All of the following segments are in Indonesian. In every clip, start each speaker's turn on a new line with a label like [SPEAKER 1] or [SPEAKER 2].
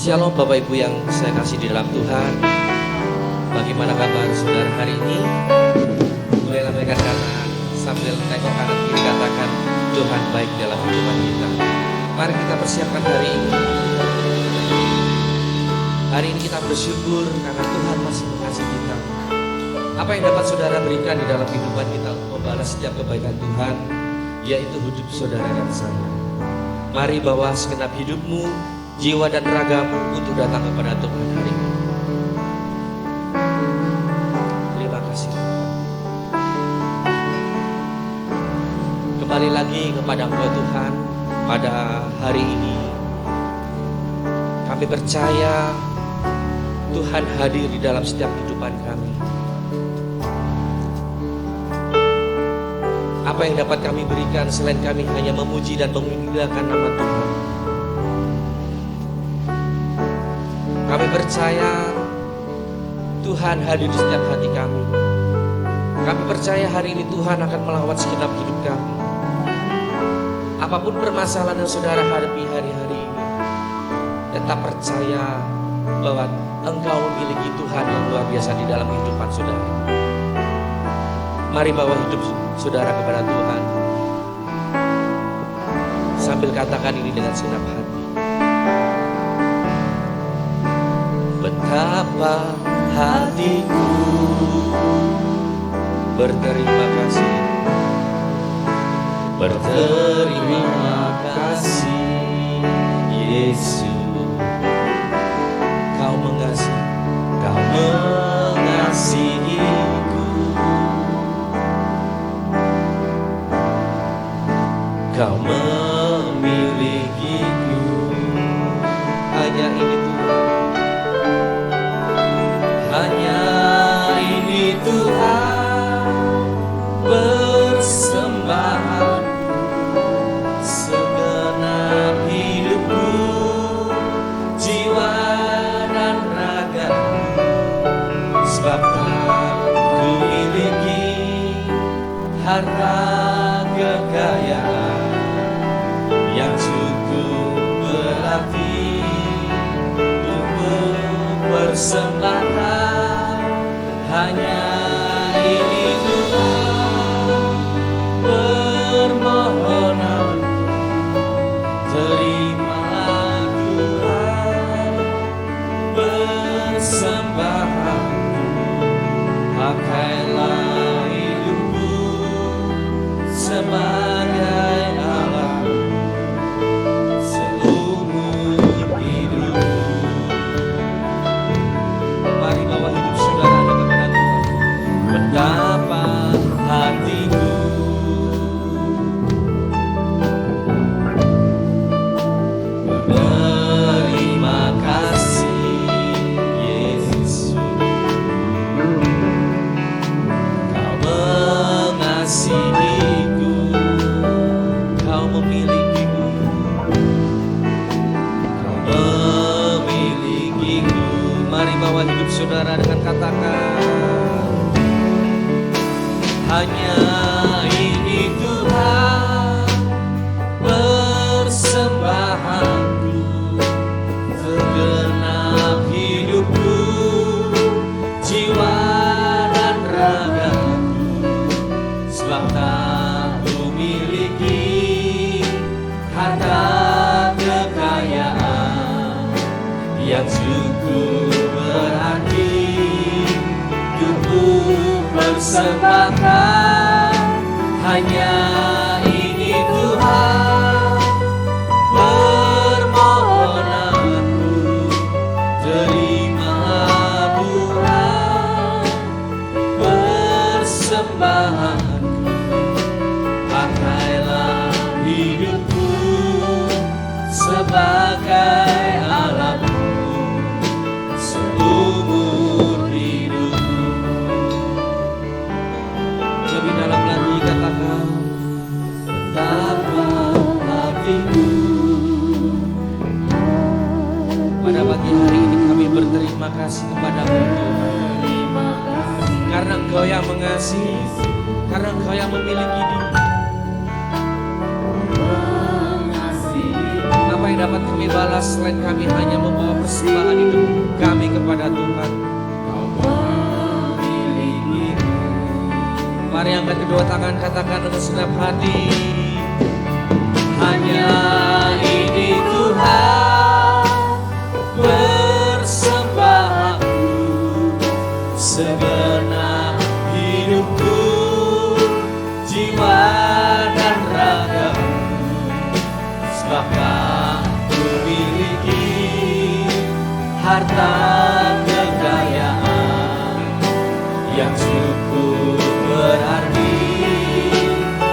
[SPEAKER 1] Shalom Bapak Ibu yang saya kasih di dalam Tuhan. Bagaimana kabar saudara hari ini? Boleh lambaikan kanan sambil tengok kanan kiri, katakan Tuhan baik dalam kehidupan kita. Mari kita persiapkan hari ini. Hari ini kita bersyukur karena Tuhan masih mengasihi kita. Apa yang dapat saudara berikan di dalam kehidupan kita untuk membalas setiap kebaikan Tuhan, yaitu hidup saudara dan saya. Mari bawa segenap hidupmu, jiwa dan ragamu untuk datang kepada Tuhan hari ini. Terima kasih. Kembali lagi kepada Engkau Tuhan pada hari ini. Kami percaya Tuhan hadir di dalam setiap kehidupan kami. Apa yang dapat kami berikan selain kami hanya memuji dan mengindahkan nama Tuhan. Kami percaya Tuhan hadir di setiap hati kami. Kami percaya hari ini Tuhan akan melawat segenap hidup kami. Apapun permasalahan yang saudara hadapi hari-hari ini, tetap percaya bahwa Engkau memiliki Tuhan yang luar biasa di dalam kehidupan saudara. Mari bawa hidup saudara kepada Tuhan, sambil katakan ini dengan segenap hati. Betapa hatiku berterima kasih, berterima kasih Yesus. Kau mengasihi, Kau mengasihiku, Kau memilikiku. Hanya ini Tuhan, hanya ini Tuhan, persembahan segenap hidupku, jiwa dan raga. Sebab ku miliki harta kekayaan yang cukup berarti untuk persembahkan. Hanya ini Tuhan, permohonan, terimalah Tuhan persembahan. Pakailah hidupku sebagai alat seumur hidup. Mari bawa hidup saudara kepada Tuhan. Betapa hatiku berterima kasih Yesus. Kau mengasihiku, Kau memilikiku, Kau memilikiku. Mari bawa hidup saudara dengan katakan, hanya ini Tuhan, persembahanku, segenap hidupku, jiwa dan ragaku. Sebab tak ku miliki harta kekayaan yang cukup berarti untuk persembahkan. Hanya ini Tuhan, permohonanku, terimalah Tuhan persembahanku. Pakailah hidupku sebagai alatmu seumur hidup. Lebih dalam lagi katakan, betapa hatiku. Pada pagi hari ini kami berterima kasih kepada-Mu Tuhan, karena Engkau yang mengasihi, karena Engkau yang memiliki diri. Apa yang dapat dapat kami balas selain kami hanya membawa persembahan hidup kami kepada Tuhan. Mari angkat kedua tangan, katakan dengan senang hati, hanya ini Tuhan persembahanku, segenap hidupku, jiwa dan ragaku, sebab aku miliki harta kekayaan yang cukup berarti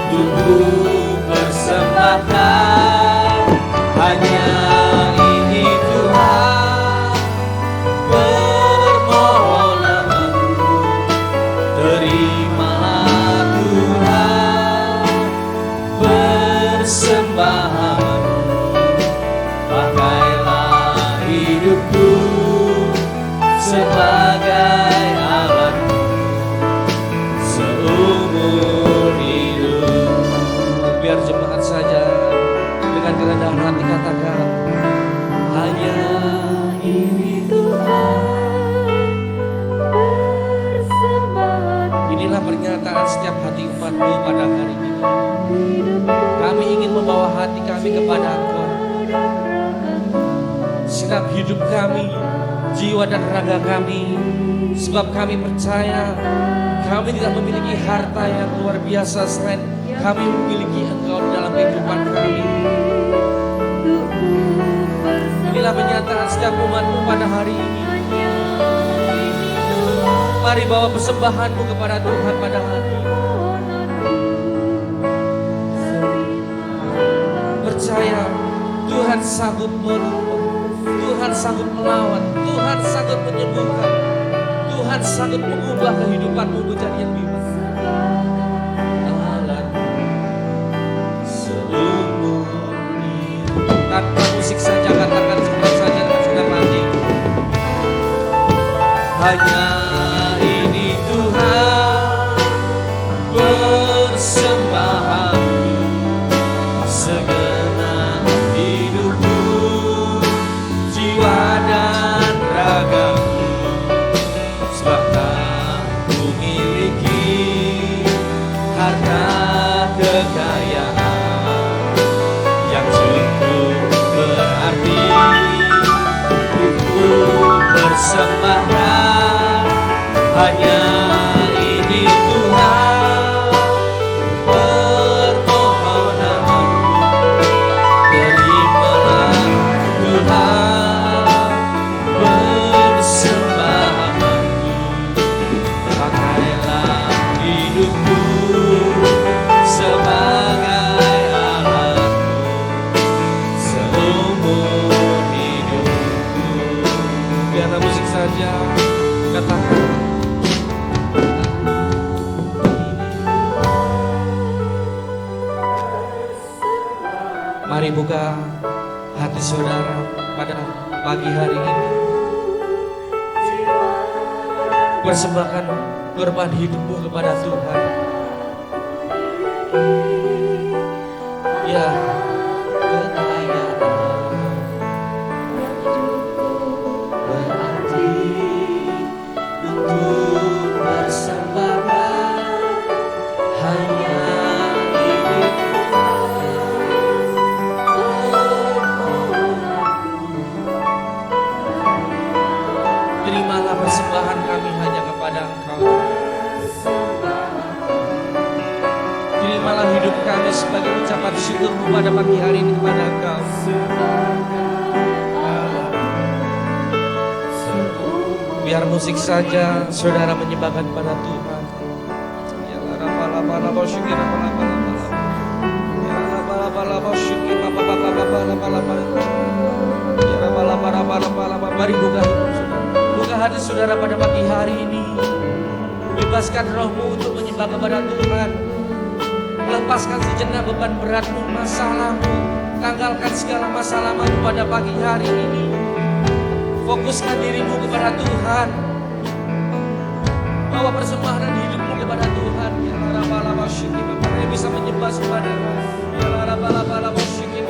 [SPEAKER 1] untuk persembahkan. Hanya ini Tuhan permohonanku, terima Tuhan persembahanku, pakailah hidupku sebagai alatmu seumur hidup. Biar jemaat saja dengan kerendahan hati katakan, hanya ini Tuhan persembahan. Inilah pernyataan setiap hati umat-Mu pada hari ini. Kami ingin membawa hati kami kepada Engkau. Segenap hidup kami, jiwa dan raga kami, sebab kami percaya kami tidak memiliki harta yang luar biasa selain kami memiliki Engkau dalam kehidupan kami. Inilah pernyataan setiap umat-Mu pada hari ini. Mari bawa persembahan-Mu kepada Tuhan pada hari ini. Percaya Tuhan sanggup merubah, Tuhan sanggup melawan, Tuhan sanggup menyembuhkan, Tuhan sanggup mengubah kehidupan-Mu menjadi yang lebih baik. Seumur hidup. Tanpa musik saja katakan sebentar saja dengan senang hati, hanya ini Tuhan persembahanku, segenap hidupku, jiwa dan ragaku, sebab aku miliki harta kekayaan yang cukup berarti untuk persembahkan. Hanya ini Tuhan permohonanku, terimalah Tuhan persembahanku, pakailah hidupku sebagai alatmu seumur hidupku. Biarlah musik saja katakan, mari buka hati saudara pada pagi hari ini. Persembahkan korban hidupmu kepada Tuhan. Ya, kekayaan berarti untuk persembahkan. Hanya ini terimalah persembahan kami hanya kepada Engkau. Terimalah hidup kami sebagai ucapan syukur-Mu pada pagi hari ini kepada Engkau. Biar musik saja saudara menyembahkan pada Tuhan. Ya lapa-lapa-lapa syukur lapa-lapa-lapa. Ya lapa-lapa-lapa syukur lapa-lapa-lapa. Ya lapa-lapa-lapa. Mari buka hidup saudara. Buka hati saudara pada pagi hari ini. Bebaskan rohmu untuk menyembah kepada Tuhan. Lepaskan sejenak beban beratmu, masalahmu. Tanggalkan segala masalahmu pada pagi hari ini. Fokuskan dirimu kepada Tuhan. Bawa persembahan hidupmu kepada Tuhan. Ya lapa-lapa syukur. Mari bisa menyembah kepada. Ya lapa-lapa syukur.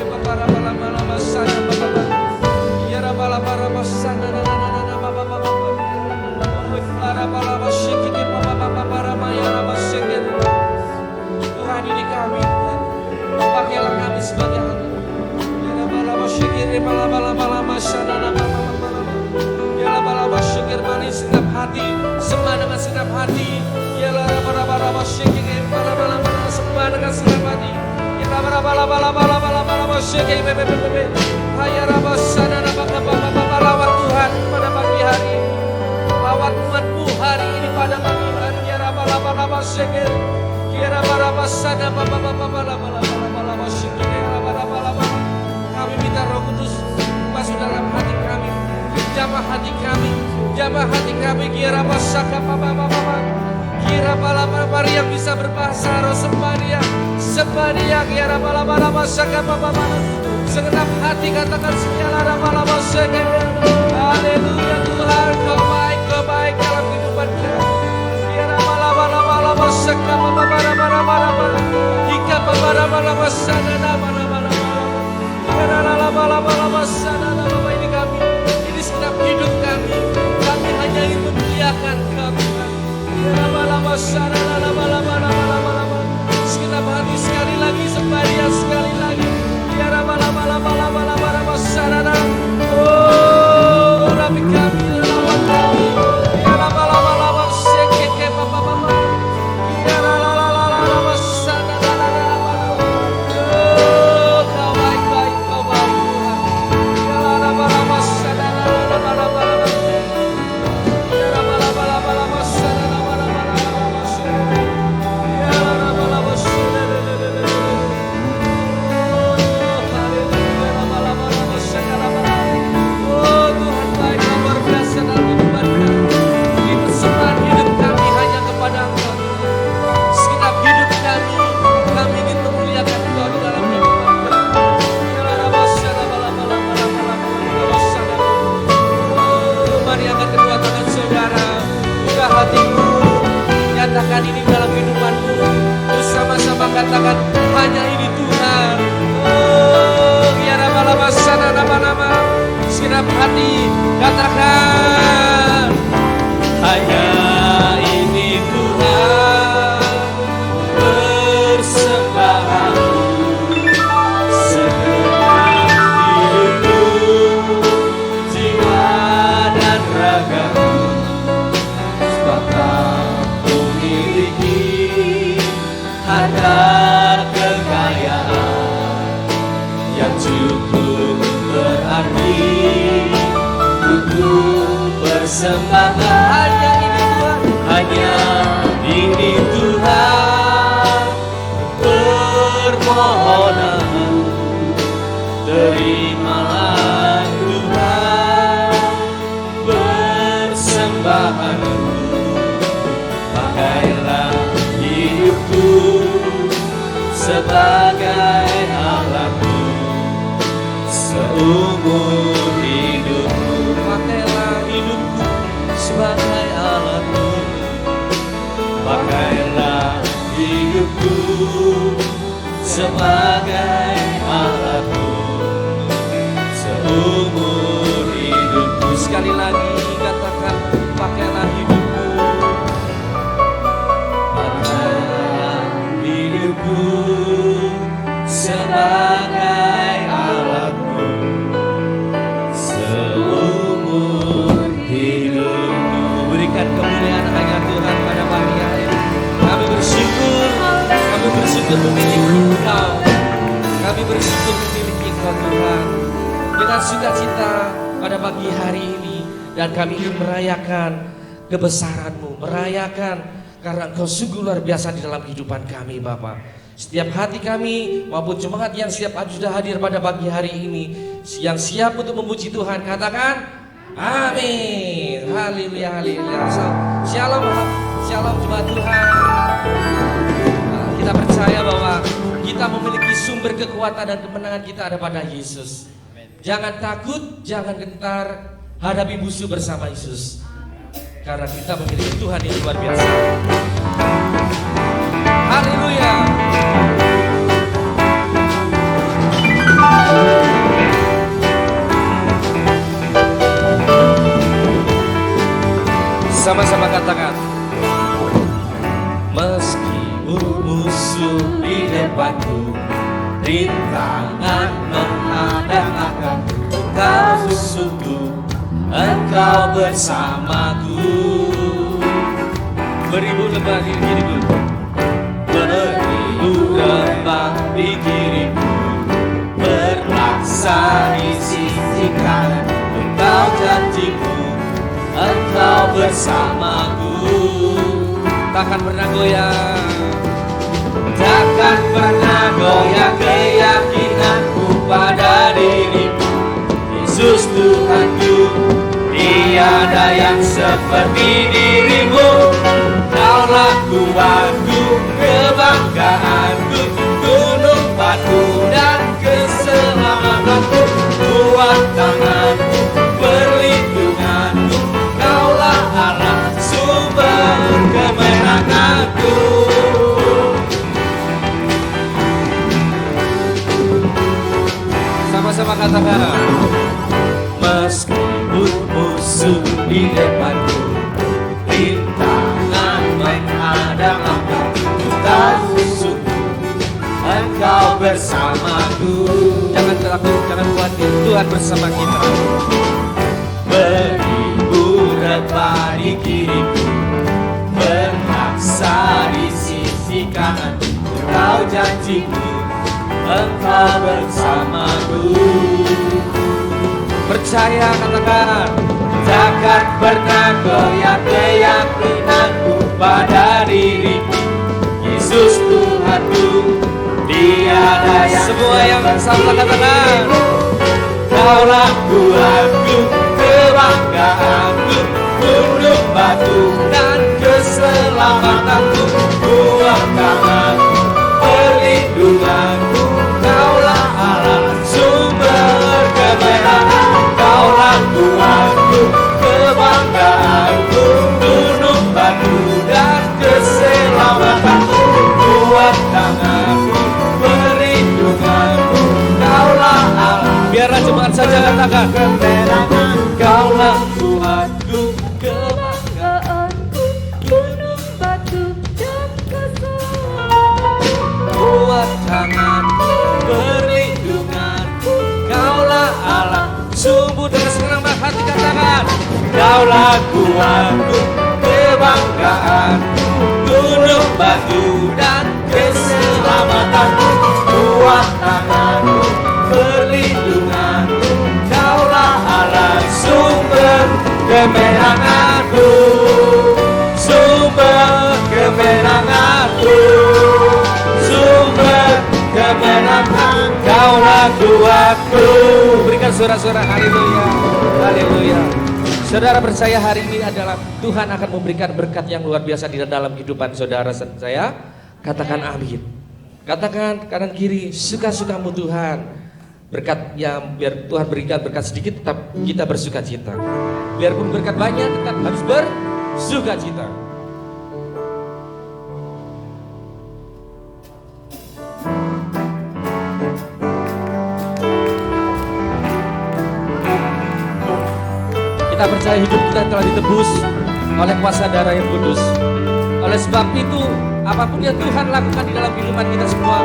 [SPEAKER 1] Segenap hati, sembah dengan segenap hati. Sembah dengan segenap hati. Lawat Tuhan pada pagi hari. Lawat Tuhanku hari ini pada pagi hari. Kami minta Roh Kudus masuk dalam hati kami, jamah hati kami, jamah hati kami. Kira pala yang bisa berbahasa roh sepadia, kira pala segenap hati katakan senyala pala. Haleluya Tuhan, Kau baik dalam kehidupan kami. Kira pala hingga ini kami, ini segenap hidup kami hanya ingin memuliakan kami. Segenap hati sekali lagi, sembahyang sekali lagi. Oh, Rabi kami, lawan kami. Katakan ini dalam kehidupanmu, bersama-sama katakan hanya ini Tuhan. Oh, biar nama-nama, segenap hati katakan hanya ini Tuhan, persembahan segenap hidupku, jiwa dan ragaku. Ada kekayaan yang cukup berarti untuk persembahan. Hanya ini Tuhan, hanya ini Tuhan, permohonan terimalah Tuhan, persembahanku, pakailah hidupku sebagai alatmu, seumur hidupku. Pakailah hidupku sebagai alatmu, pakailah hidupku sebagai alatmu, seumur hidupku. Sekali lagi katakan, pakailah hidupku, pakailah hidupku sebagai alatmu, seumur hidupku. Berikan kemuliaan hanya Tuhan pada pagi hari. Kami bersyukur memiliki Engkau. Kami bersyukur memiliki Engkau Tuhan. Dengan sukacita pada pagi hari ini, dan kami ingin merayakan kebesaran-Mu, merayakan karena Engkau sungguh luar biasa di dalam kehidupan kami Bapa. Setiap hati kami maupun jemaat yang siap sudah hadir pada pagi hari ini, yang siap untuk memuji Tuhan, katakan amin. Haleluya, haleluya. Shalom, shalom jemaat Tuhan. Kita percaya bahwa kita memiliki sumber kekuatan dan kemenangan kita ada pada Yesus. Jangan takut, jangan gentar, hadapi musuh bersama Yesus. Karena kita memiliki Tuhan yang luar biasa. Haleluya. Sama-sama katakan, meski musuh di depanku, rintangan menghadang akan musuhku, Engkau bersamaku. Beribu lembah di kiriku, beribu lembah di kiriku, berlaksa di sisi kanan. Engkau janjimu, Engkau bersamaku. Takkan pernah goyah, takkan pernah goyah keyakinanku pada diriku. Yesus Tuhanku, tiada yang seperti dirimu. Kaulah kuatku, kebanggaanku, gunung batu dan keselamatanku, kuat tanganku, perlindunganku. Kaulah Allah, sumber kemenanganku. Sama-sama katakan, meskipun musuh di depanku, rintangan menghadang aku, tahu sungguh Engkau bersamaku. Jangan takut, jangan khawatir, Tuhan bersama kita. Beribu rebah di kiriku, berlaksa di sisi kanan. Engkau janjimu, Engkau bersamaku. Percaya, katakan, takkan pernah goyah keyakinanku pada diriku. Yesus Tuhanku, tiada yang semua yang sama katakan. Kaulah kuatku, kebanggaanku, gunung batu dan keselamatanku, kuat tanganku, perlindunganku. Kaulah Allah, sumber kemenangan. Kaulah kuatku, kebanggaanku, gunung batu dan keselamatanku, kuat tanganku, perlindunganku. Kaulah Allah. Biarlah jemaat saja katakan, kemenangan. Kaulah kuatku, kebanggaanku, gunung batu dan keselamatanku, kuat tanganku, perlindunganku. Kaulah Allah, sumber dengan segenap hati katakan, Kaulah kuatku, kebanggaanku, gunung batu dan keselamatanku, kuat tanganku, perlindunganku. Kaulah Allah, sumber kemenanganku, sumber kemenanganku, sumber kemenangan. Kaulah kuatku. Berikan suara-suara haleluya, haleluya. Saudara percaya hari ini adalah Tuhan akan memberikan berkat yang luar biasa di dalam kehidupan saudara dan saya. Katakan amin. Katakan kanan kiri, suka-sukamu Tuhan. Berkat yang biar Tuhan berikan berkat sedikit, tetap kita bersuka cita. Biarpun berkat banyak, tetap harus bersuka cita. Kita percaya hidup kita telah ditebus oleh kuasa darah yang kudus. Oleh sebab itu, apapun yang Tuhan lakukan di dalam kehidupan kita semua,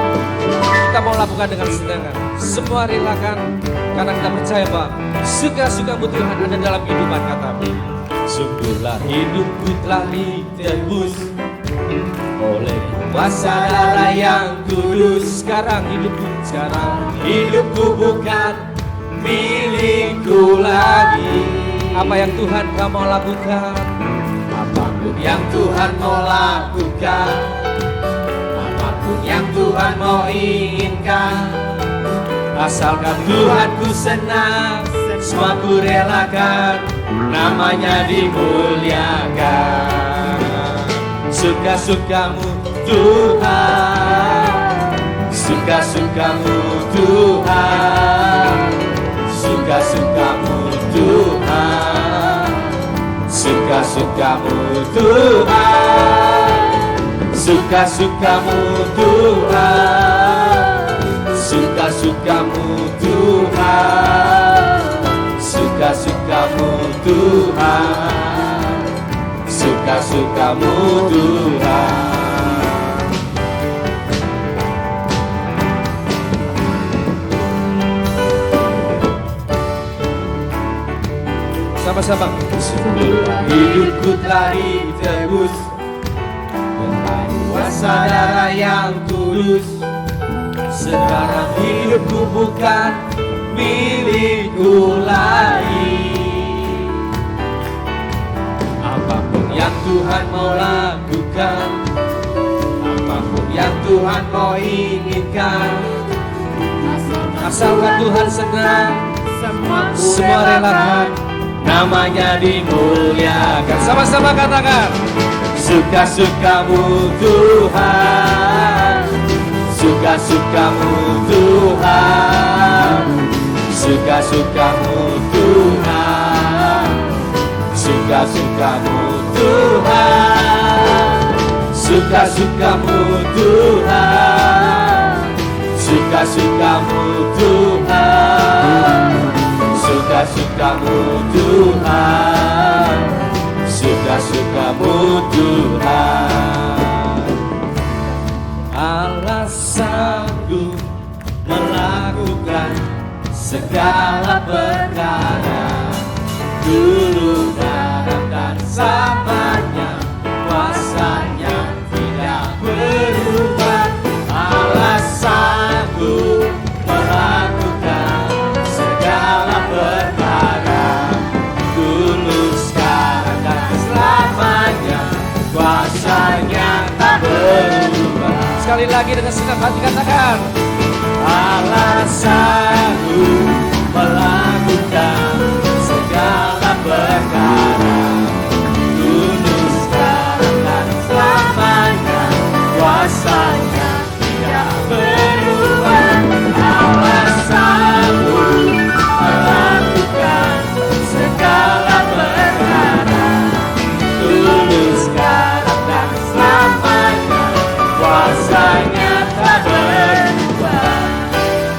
[SPEAKER 1] kita mau lakukan dengan senang. Semua relakan, karena kita percaya bahwa suka-sukamu Tuhan ada dalam kehidupan katamu. Sungguhlah hidupku telah ditebus oleh kuasa darah yang kudus. Sekarang hidupku bukan milikku lagi. Apa yang Tuhan kau mau lakukan, apapun yang Tuhan mau lakukan, apapun yang Tuhan mau inginkan, asalkan Tuhan ku senang, semua ku relakan, namanya dimuliakan. Suka-sukamu Tuhan, suka-sukamu Tuhan, suka-sukamu Tuhan, suka-sukamu Tuhan, suka-sukamu Tuhan, suka-sukamu Tuhan, suka-sukamu Tuhan, suka-sukamu Tuhan. Sama-sama.
[SPEAKER 2] Hidupku telah ditebus dengan kuasa darah yang kudus. Sekarang hidupku bukan milikku lagi. Apapun yang Tuhan mau lakukan, apapun yang Tuhan mau inginkan, asalkan Tuhan senang, semua relakan, namanya dimuliakan. Sama-sama katakan, suka-sukamu Tuhan, suka-sukamu Tuhan, suka-sukamu Tuhan, suka-sukamu Tuhan, suka-sukamu Tuhan, suka-sukamu Tuhan, suka-sukamu Tuhan, suka-sukamu Tuhan. Allah sanggup melakukan segala perkara, dulu dalam dan selamanya, kuasanya tidak berubah. Allah sanggup melakukan segala perkara, dulu sekarang dan selamanya, kuasanya tak berubah.
[SPEAKER 1] Sekali lagi dengan senang hati katakan,
[SPEAKER 2] Allah sanggup melakukan segala perkara, dulu sekarang dan selamanya, kuasanya tidak berubah. Allah sanggup melakukan segala perkara, dulu sekarang dan selamanya, kuasanya tak berubah.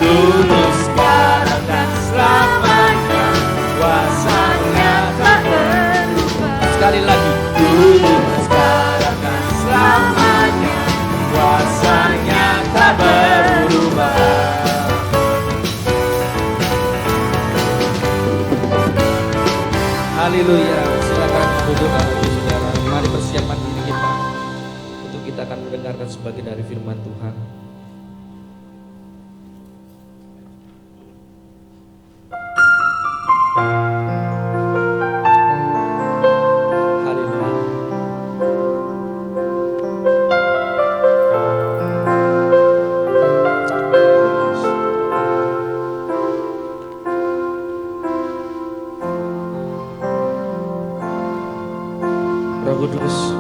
[SPEAKER 2] Dulu sekarang dan selamanya, kuasanya tak berubah.
[SPEAKER 1] sekali lagi.
[SPEAKER 2] Dulu sekarang dan selamanya, kuasanya tak berubah.
[SPEAKER 1] Haleluya. Silakan duduk Bapak Ibu Saudara. Mari persiapkan diri kita untuk kita akan mendengarkan sebagian dari firman Tuhan. Haleluya. Roh Kudus,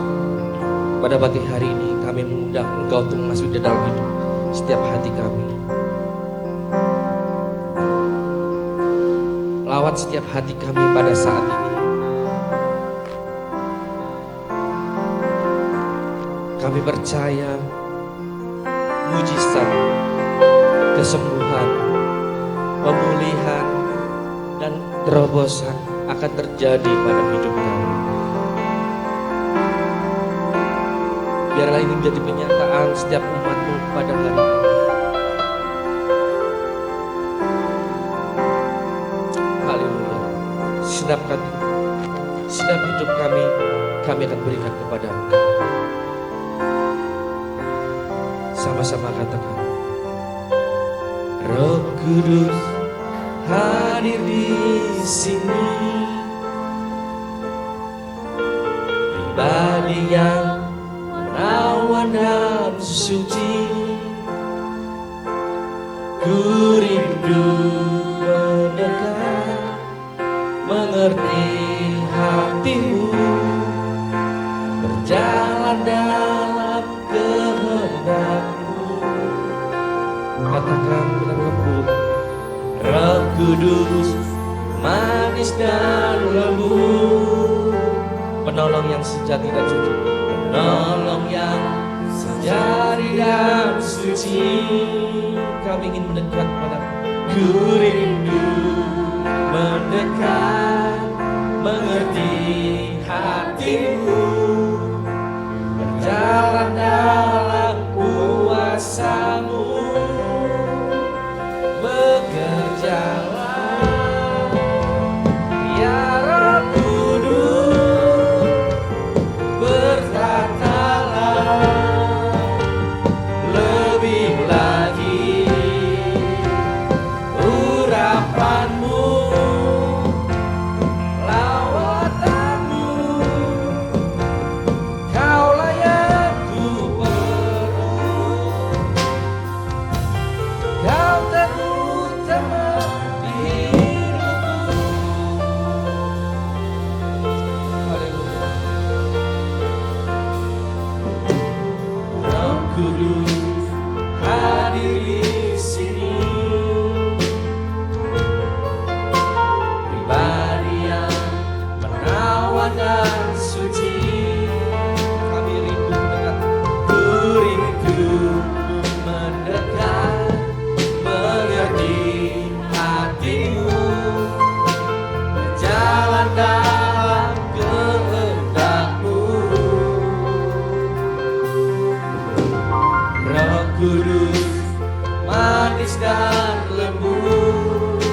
[SPEAKER 1] pada pagi hari ini kami mengundang Engkau untuk masuk di dalam hidup setiap hati kami. Lawat setiap hati kami pada saat ini. Kami percaya mujizat, kesembuhan, pemulihan, dan terobosan akan terjadi pada hidup kami. Biarlah ini menjadi penyataan setiap umat-Mu pada hari ini. Haleluya. Sedap hidup kami akan berikan kepada Engkau. Sama-sama katakan, Roh Kudus hadir di sini, pribadi yang menawan dan suci. Ku rindu mendekat, mengerti hatimu, berjalan dalam kehendak-Mu. Katakan dengan lembut, Roh Kudus manis dan lembut, penolong yang sejati dan jujur, penolong yang sejati dan suci. Kami ingin mendekat padamu. Ku rindu mendekat, mengerti hatimu, berjalan dalam kuasa-Mu, bekerjalah ya Roh
[SPEAKER 2] dalam kehendak-Mu. Roh Kudus manis dan lembut,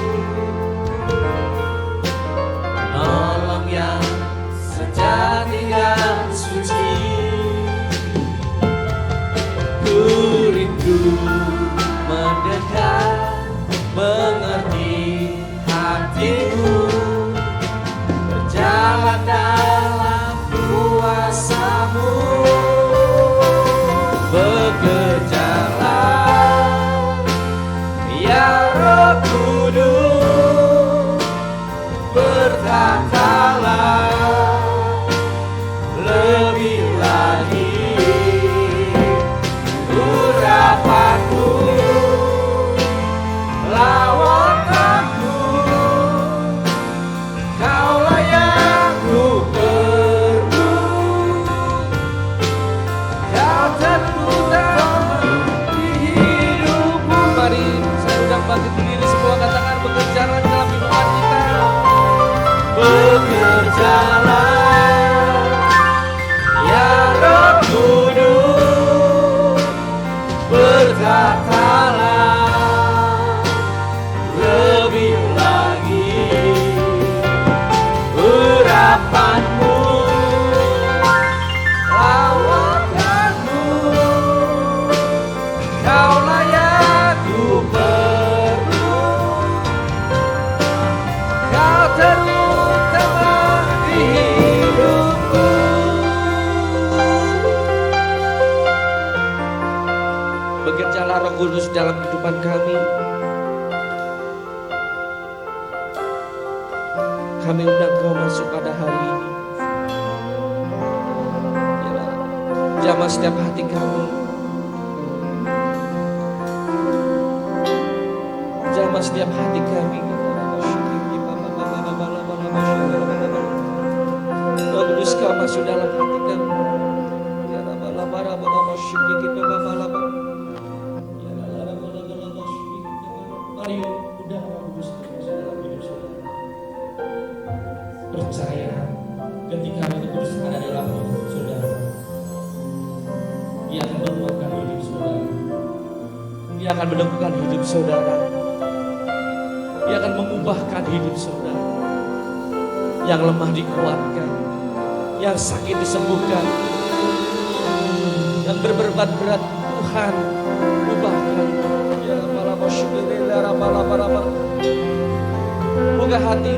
[SPEAKER 2] nolong yang sejati dan suci. Ku rindu mendekat, mengerti hati-Mu, berjalan dalam kuasa-Mu. Bekerjalah ya Roh Kudus, berkatalah lebih lagi. Urapan-Mu lawan aku, Kaulah yang ku perlu. Kau tentukan di hidupku.
[SPEAKER 1] Mari saya undang bangkit berdiri semua, katakan bekerjalah dalam kehidupan kita.
[SPEAKER 2] Bekerjalah ya Roh Kudus, berkatalah lebih lagi. Urapan-Mu lawan aku, Kaulah yang ku perlu. Kau terutama di hidupku.
[SPEAKER 1] Bekerjalah Roh Kudus dalam kehidupan kami. Kami undang Kau masuk pada hari ini. Biarlah jamah setiap hati kami. Jamah setiap hati kami. Roh Kudus Kau masuk dalam hati kami. Mari undang Roh Kudus dalam hidup saudara. Percaya ketika Roh Kudus ada dalam hidup saudara, Dia akan menguatkan hidup saudara. Dia akan meneguhkan hidup saudara. Dia akan mengubahkan hidup saudara. Yang lemah dikuatkan, yang sakit disembuhkan, yang berbuat berat Tuhan ubahkan. Ya Rabbal syukuril ya Rabbal Barabal. Buka hati,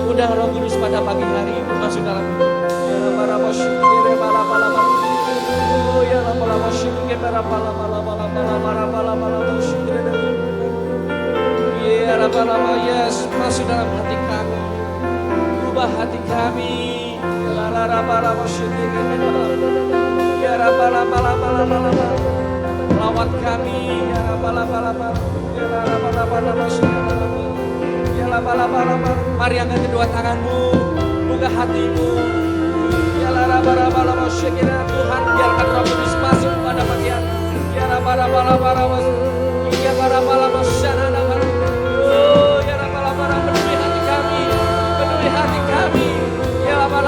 [SPEAKER 1] undang Roh Kudus pada pagi hari ini masuk dalam hidup. Ya Rabbal syukuril ya Rabbal. Oh ya Rabbal syukuril ya Rabbal. Ya Rabbal, yes, masuk dalam hati kami. Ubah hati kami. Ya Rabbal syukuril ya Rabbal. Lawat kami. Ya Rabbal. Ya Rabbal. Mari angkat kedua tanganmu, buka hatimu. Ya Rabbal, Tuhan biarkan Roh Kudus masuk pada pagi hari. Ya Rabbal. Ya Rabbal. Oh ya Rabbal, penuhi hati kami, penuhi hati kami. Ya Rabbal.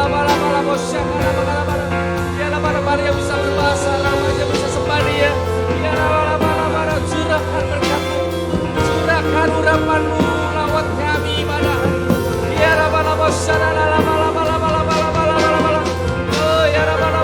[SPEAKER 1] Ya Rabbal, mari yang bisa berbahasa, yang bisa sembah Dia. Ya Rabbal, curahkan berkat-Mu, curahkan urapan-Mu, lawat kami pada hari. Ya Rabbal, oh ya Rabbal,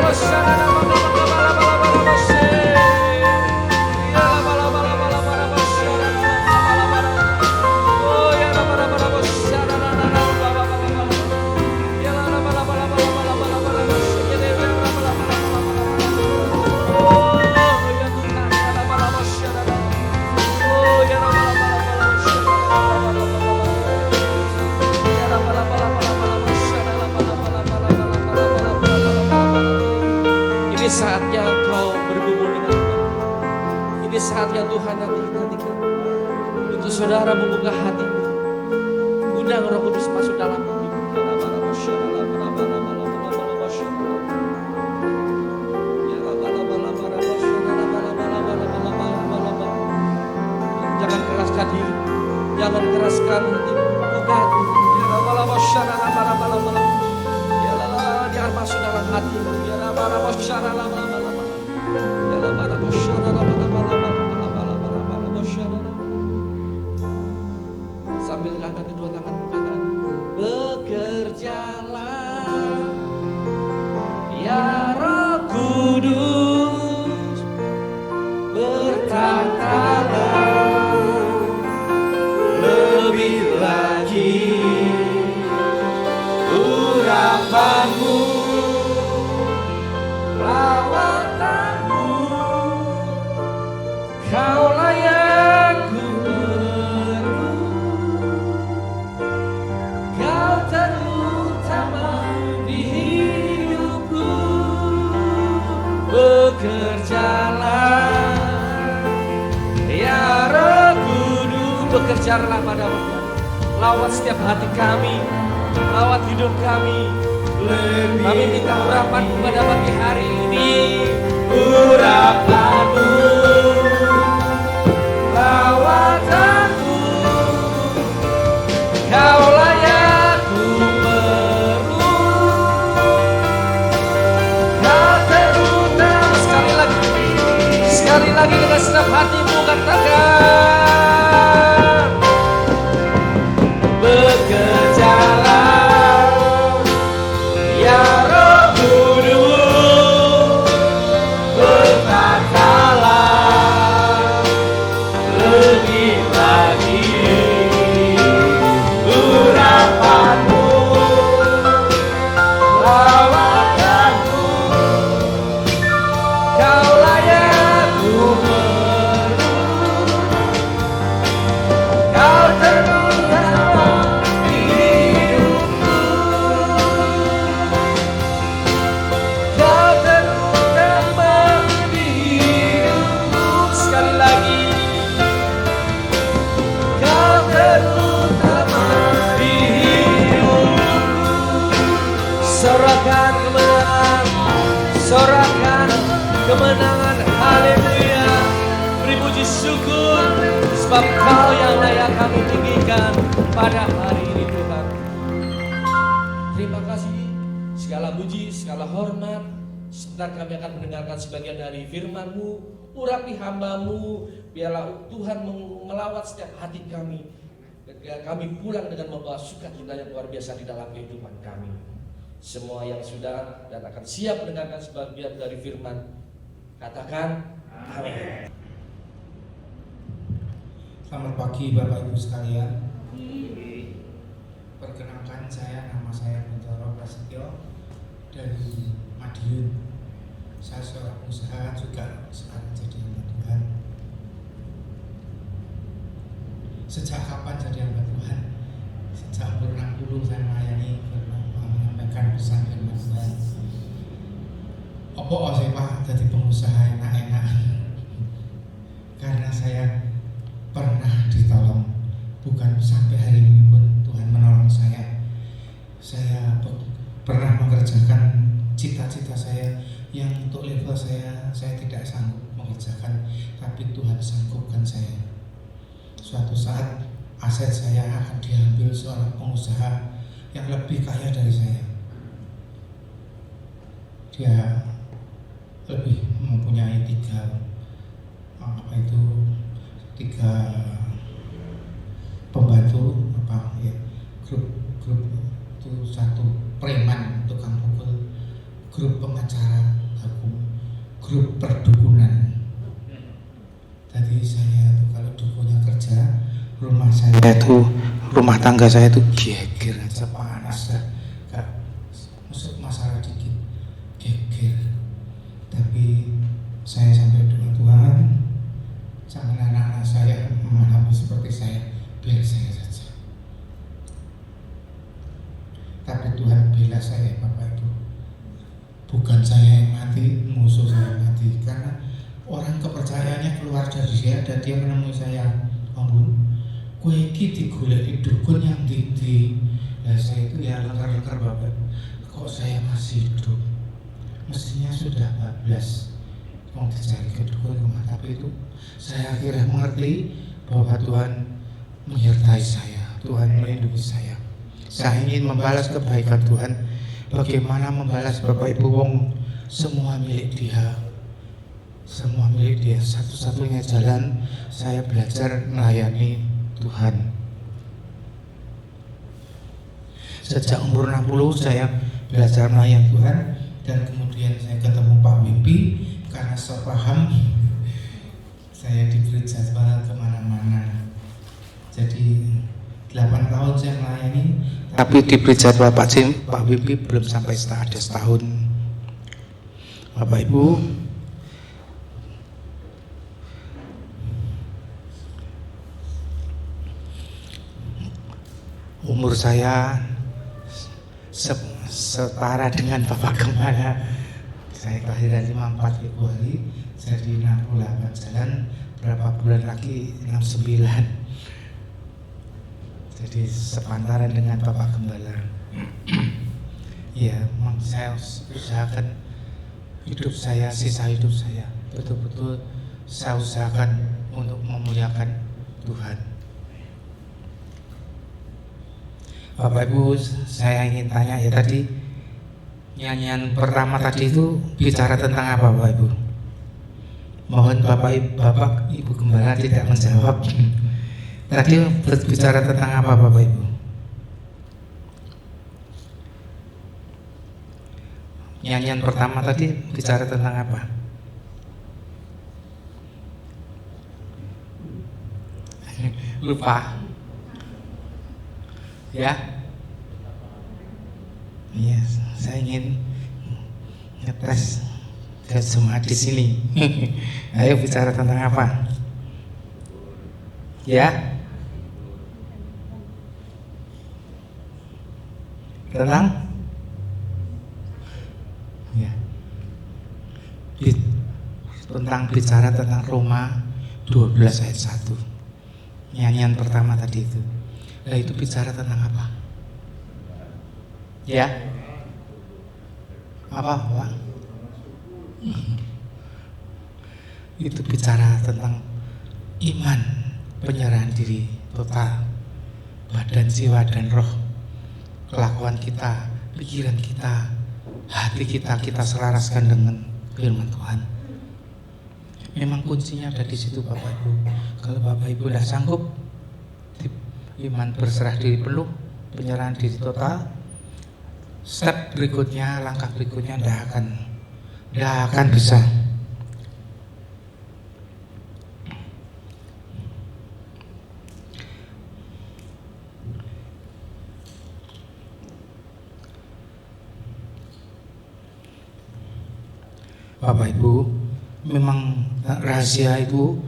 [SPEAKER 1] Ini saatnya Kau bergumul dengan Tuhan. Ini saatnya Tuhan nantikan. Untuk saudara membuka hati, undang Roh Kudus masuk dalam hidup. Jangan keraskan diri, jangan keraskan hati. Buka hati. Sambil angkat kedua tangan, katakan, bekerjalah ya Roh Kudus, berkatalah lebih lagi urapanmu, lawatanmu, kaulah yang ku perlu, kau terutama di hidupku. Bekerjalah ya Roh Kudus, bekerjalah padamu, lawat setiap hati kami, lawat hidup kami. Kami minta urapan pada pagi hari ini, urapanmu, lawatanmu, kaulah yang ku perlu, kau terutama. Sekali lagi dengan senang hatimu katakan, bekerjalah ya Roh Kudus, berkatalah lebih lagi urapanmu, lawatanmu, kaulah yang ku perlu, kau terutama di hidupku, kau terutama di hidupku. Sekali lagi, kau terutama di hidupku. Sorakan kemenangan, sorakan kemenangan, haleluya. Beri puji syukur sebab Kau yang layak kami tinggikan pada hari ini Tuhan. Terima kasih, segala puji, segala hormat. Sebentar kami akan mendengarkan sebagian dari firman-Mu. Urapi hamba-Mu, biarlah Tuhan melawat setiap hati kami. Kami pulang dengan membawa sukacita yang luar biasa di dalam kehidupan kami. Semua yang sudah dan akan siap mendengarkan sebagian dari firman, katakan amin.
[SPEAKER 3] Selamat pagi Bapak Ibu sekalian. Perkenalkan, nama saya Bintoro Prasetyo dari Madiun. Saya seorang pengusaha juga sekarang jadi hamba Tuhan. Sejak kapan jadi hamba Tuhan? Sejak umur 60 saya melayani, menyampaikan pesan firman Tuhan. Opo saya Pak jadi pengusaha enak-enak? Karena saya pernah ditolong, bukan sampai hari ini pun Tuhan menolong saya. Saya pernah mengerjakan cita-cita saya yang untuk level saya tidak sanggup mengerjakan, tapi Tuhan sanggupkan saya. Suatu saat aset saya akan diambil seorang pengusaha yang lebih kaya dari saya. Dia lebih mempunyai tiga pembantu, grup itu satu preman tukang pukul, grup pengacara hukum, grup perdukunan. Jadi saya itu kalau dukunnya kerja, rumah tangga saya itu geger aja, panas, gak masuk masalah dikit geger. Tapi saya sampai dengan Tuhan, jangan anak-anak saya memahami seperti saya, biar saya saja. Tapi Tuhan bela saya Bapak Ibu. Bukan saya yang mati, musuh saya mati. Karena orang kepercayaannya keluar dari dia dan dia menemui saya, Om, kue iki digoleki dukun yang di. Nah, saya itu ya lengkar-lengkar Bapak. Kok saya masih hidup? Mestinya sudah 14. Mau dicari ke dukun rumah, tapi itu saya akhirnya mengerti bahwa Tuhan menyertai saya, Tuhan melindungi saya. Saya ingin membalas kebaikan Tuhan. Bagaimana membalas Bapak Ibu? Wong semua milik Dia. Semua milik Dia. Satu-satunya jalan saya belajar melayani Tuhan. Sejak umur 60 saya belajar melayani Tuhan, dan kemudian saya ketemu Pak Wimpi karena sepaham. Saya diberi jadwal kemana-mana. Jadi 8 tahun saya melayani, tapi diberi jadwal Pak Wimpi belum sampai ada setahun. Bapak Ibu, umur saya setara dengan Bapak Gembala. Saya kelahiran 54 Februari, jadi 68 jalan, berapa bulan lagi 69. Jadi sepantaran dengan Bapak Gembala. Ya, saya usahakan hidup saya, sisa hidup saya betul-betul saya usahakan untuk memuliakan Tuhan. Bapak Ibu, saya ingin tanya ya, tadi nyanyian pertama tadi itu bicara tentang apa Bapak Ibu? Mohon Bapak Ibu Gembala tidak menjawab. Tadi berbicara tentang apa Bapak Ibu? Nyanyian pertama tadi bicara tentang apa? Lupa. Ya, iya, saya ingin ngetes ke semua di sini. Ayo bicara tentang apa? Ya, tentang ya, tentang bicara tentang Roma 12 ayat 1. Nyanyian pertama tadi itu. Nah, itu bicara tentang apa? Ya? Apa, Pak? Itu bicara tentang iman, penyerahan diri total, badan, jiwa, dan roh, kelakuan kita, pikiran kita, hati kita selaraskan dengan firman Tuhan. Memang kuncinya ada di situ Bapak Ibu. Kalau Bapak Ibu sudah sanggup, iman berserah diri penuh, penyerahan diri total, step berikutnya, langkah berikutnya tidak akan bisa. Bapak Ibu, memang rahasia itu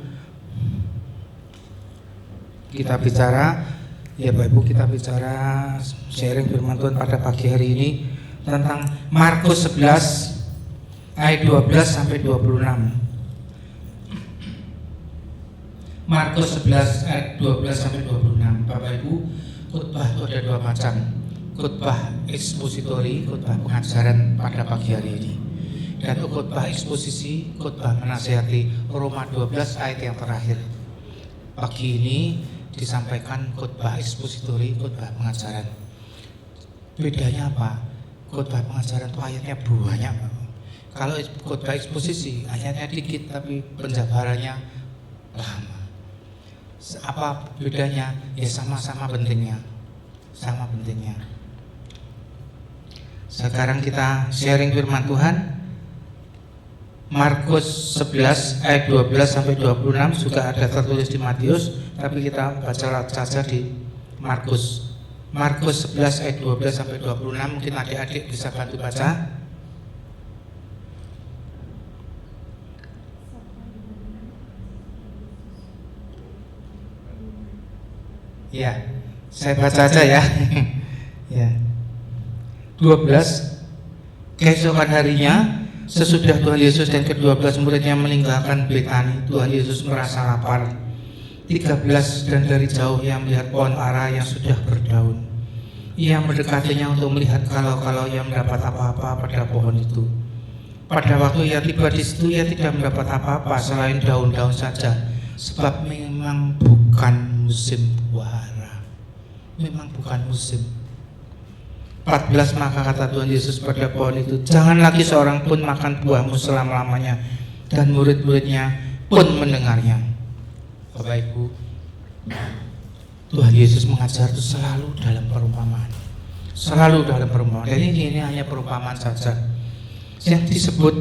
[SPEAKER 3] kita bicara. Ya Bapak Ibu, kita bicara sharing firman Tuhan pada pagi hari ini tentang Markus 11 ayat 12 sampai 26. Markus 11 ayat 12 sampai 26. Bapak Ibu, khotbah itu ada dua macam. Khotbah ekspositori, khotbah pengajaran pada pagi hari ini. Dan khotbah eksposisi, khotbah menasihati, Roma 12 ayat yang terakhir. Pagi ini disampaikan khotbah ekspositori, khotbah pengajaran. Bedanya apa? Khotbah pengajaran itu ayatnya banyak. Kalau khotbah eksposisi ayatnya dikit tapi penjabarannya lama. Apa bedanya? Ya sama-sama pentingnya. Sama pentingnya. Sekarang kita sharing firman Tuhan. Markus 11 ayat 12 sampai 26 juga ada tertulis di Matius, tapi kita baca saja di Markus. Markus 11 ayat 12 sampai 26, mungkin adik-adik bisa bantu baca. Ya, saya baca aja ya. Ya. 12. Keesokan harinya, sesudah Tuhan Yesus dan ke-12 muridnya meninggalkan Betani, Tuhan Yesus merasa lapar. 13 Dan dari jauh ia melihat pohon ara yang sudah berdaun. Ia mendekatinya untuk melihat kalau ia mendapat apa-apa pada pohon itu. Pada waktu ia tiba di situ, ia tidak mendapat apa-apa selain daun-daun saja, sebab memang bukan musim buah ara. Memang bukan musim. 14 maka kata Tuhan Yesus pada pohon itu, jangan lagi seorang pun makan buahmu selama-lamanya, dan murid-muridnya pun mendengarnya. Bapak Ibu, Tuhan Yesus mengajar itu selalu dalam perumpamaan, selalu dalam perumpamaan. Dan ini hanya perumpamaan saja. Yang disebut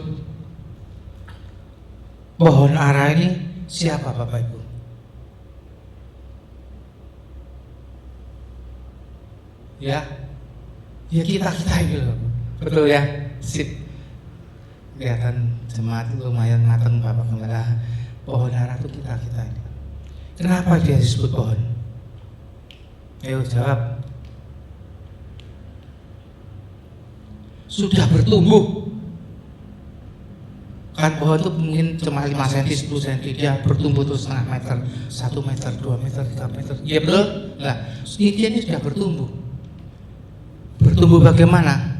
[SPEAKER 3] pohon ara ini siapa Bapak Ibu? Ya kita ini loh, betul ya, sip. Kelihatan jemaat itu lumayan matang Bapak Gembala. Pohon ara itu kita ini. Kenapa dia disebut pohon? Ayo jawab. Sudah bertumbuh. Kan pohon itu mungkin cuma 5 cm, 10 cm, dia bertumbuh terus setengah meter, 1 meter, 2 meter, 3 meter. Iya betul? Nah, ini sudah bertumbuh. Bertumbuh bagaimana?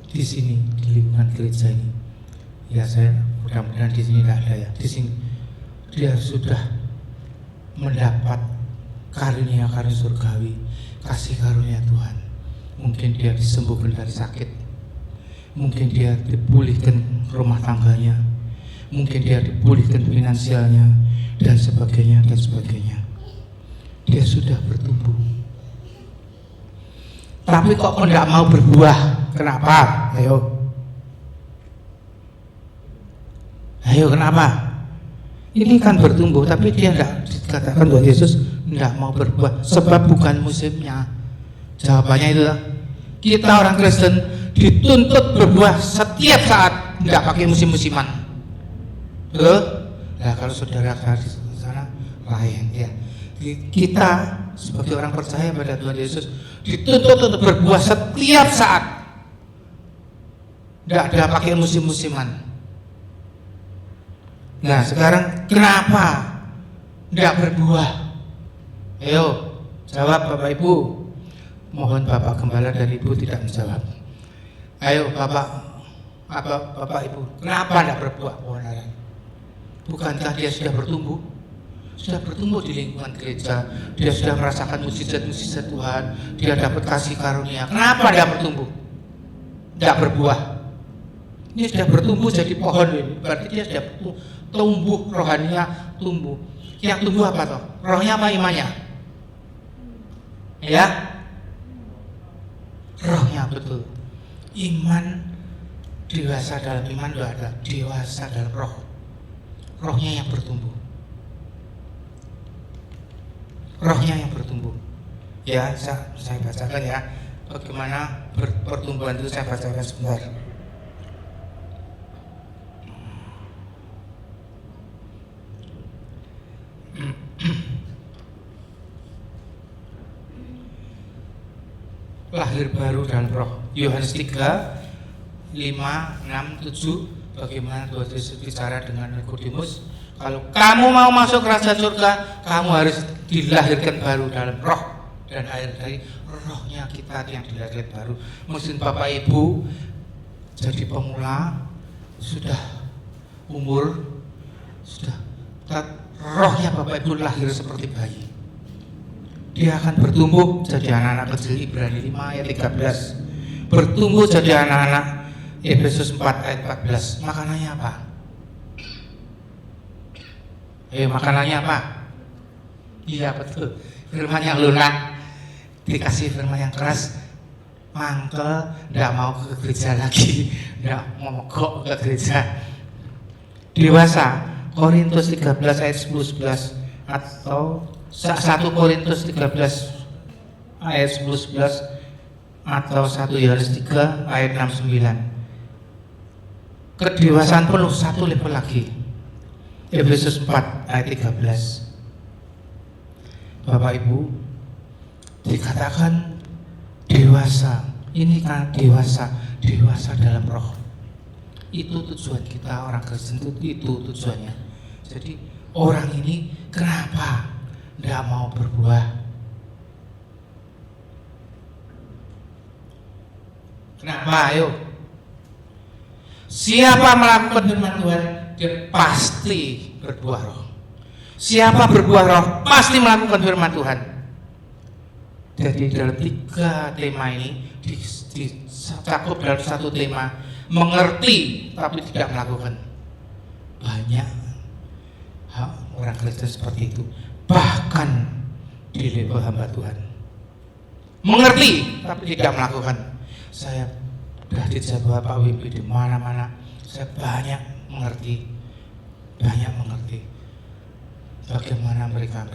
[SPEAKER 3] Di sini, di lingkungan gereja ini, ya saya mudah-mudahan di sini tidak ada ya. Di sini dia sudah mendapat karunia surgawi, kasih karunia Tuhan. Mungkin dia disembuhkan dari sakit, mungkin dia dipulihkan rumah tangganya, mungkin dia dipulihkan finansialnya, dan sebagainya dan sebagainya. Dia sudah bertumbuh. Tapi kok tidak mau berbuah? Kenapa? Ayo kenapa? Ini kan bertumbuh, tapi dia tidak, dikatakan Tuhan Yesus tidak mau berbuah sebab bukan musimnya. Jawabannya itulah, kita orang Kristen dituntut berbuah setiap saat, tidak pakai musim-musiman. Betul? Nah kalau saudara di sana lain ya. Kita sebagai orang percaya pada Tuhan Yesus dituntut untuk berbuah setiap saat, tidak ada pakai musim-musiman. Nah sekarang kenapa tidak berbuah? Ayo jawab Bapak Ibu. Mohon Bapak Gembala dan Ibu tidak menjawab. Ayo Bapak Ibu, kenapa tidak berbuah pohon ara? Bukankah dia sudah bertumbuh? Sudah bertumbuh di lingkungan gereja, dia sudah merasakan mukjizat-mukjizat Tuhan, dia dapat kasih karunia. Kenapa dia bertumbuh? Tidak berbuah. Ini sudah bertumbuh jadi pohon ini, berarti dia sudah tumbuh, rohaninya tumbuh. Yang tumbuh apa toh? Rohnya apa imannya? Ya, rohnya betul. Iman, dewasa dalam iman itu ada, dewasa dalam roh. Rohnya yang bertumbuh. Rohnya yang bertumbuh. Ya, saya bacakan ya. Bagaimana pertumbuhan itu saya bacakan sebentar. Lahir baru dalam roh. Yohanes 3, 5, 6, 7. Bagaimana Tuhan Yesus bicara dengan Nikodemus? Kalau kamu mau masuk kerajaan surga, kamu harus dilahirkan baru dalam roh dan air. Dari rohnya kita yang dilahirkan baru. Mungkin Bapak Ibu jadi pemula, sudah umur, sudah rohnya Bapak Ibu lahir seperti bayi. Dia akan bertumbuh jadi anak-anak kecil. Ibrani 5 ayat 13. Bertumbuh jadi anak-anak. Efesus 4 ayat 14. Makanannya apa? Makanannya apa? Iya betul, firman yang lunak. Dikasih firman yang keras, mangkel, tidak mau ke gereja lagi, tidak mau mogok ke gereja. Dewasa, Korintus 13 ayat 10-11 atau 1 Korintus 13 ayat 10-11 atau 1 Yohanes 3 ayat 6-9. Kedewasaan penuh satu level lagi. Efesus 4 ayat 13. Bapak Ibu, dikatakan dewasa. Ini kan dewasa dalam roh. Itu tujuan kita orang Kristen, itu tujuannya. Jadi orang ini kenapa tidak mau berbuah? Kenapa? Ayo. Siapa melakukan firman Tuhan, dia pasti berbuah roh. Siapa berbuah roh pasti melakukan firman Tuhan. Jadi dalam 3 tema ini dicakup dalam satu tema, mengerti tapi tidak melakukan. Banyak orang Kristen seperti itu, bahkan di level hamba Tuhan. Mengerti tapi tidak melakukan. Saya sudah dijawab Pak Wimpi di mana-mana, saya banyak mengerti bagaimana mereka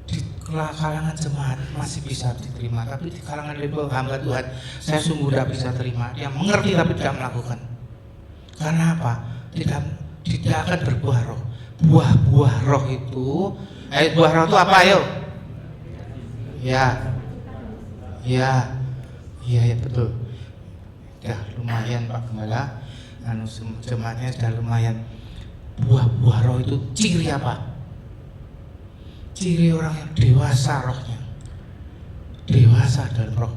[SPEAKER 3] di kalangan jemaat masih bisa diterima, tapi di kalangan level hamba Tuhan saya sungguh tidak bisa terima. Dia mengerti tapi tidak melakukan. Karena apa? Tidak akan berbuah roh. Buah roh itu, buah roh itu apa? Ayo. Ya betul. Ya lumayan Pak Gembala, jemaatnya sudah lumayan. Buah roh itu ciri apa? Ciri orang yang dewasa rohnya, dewasa dalam roh,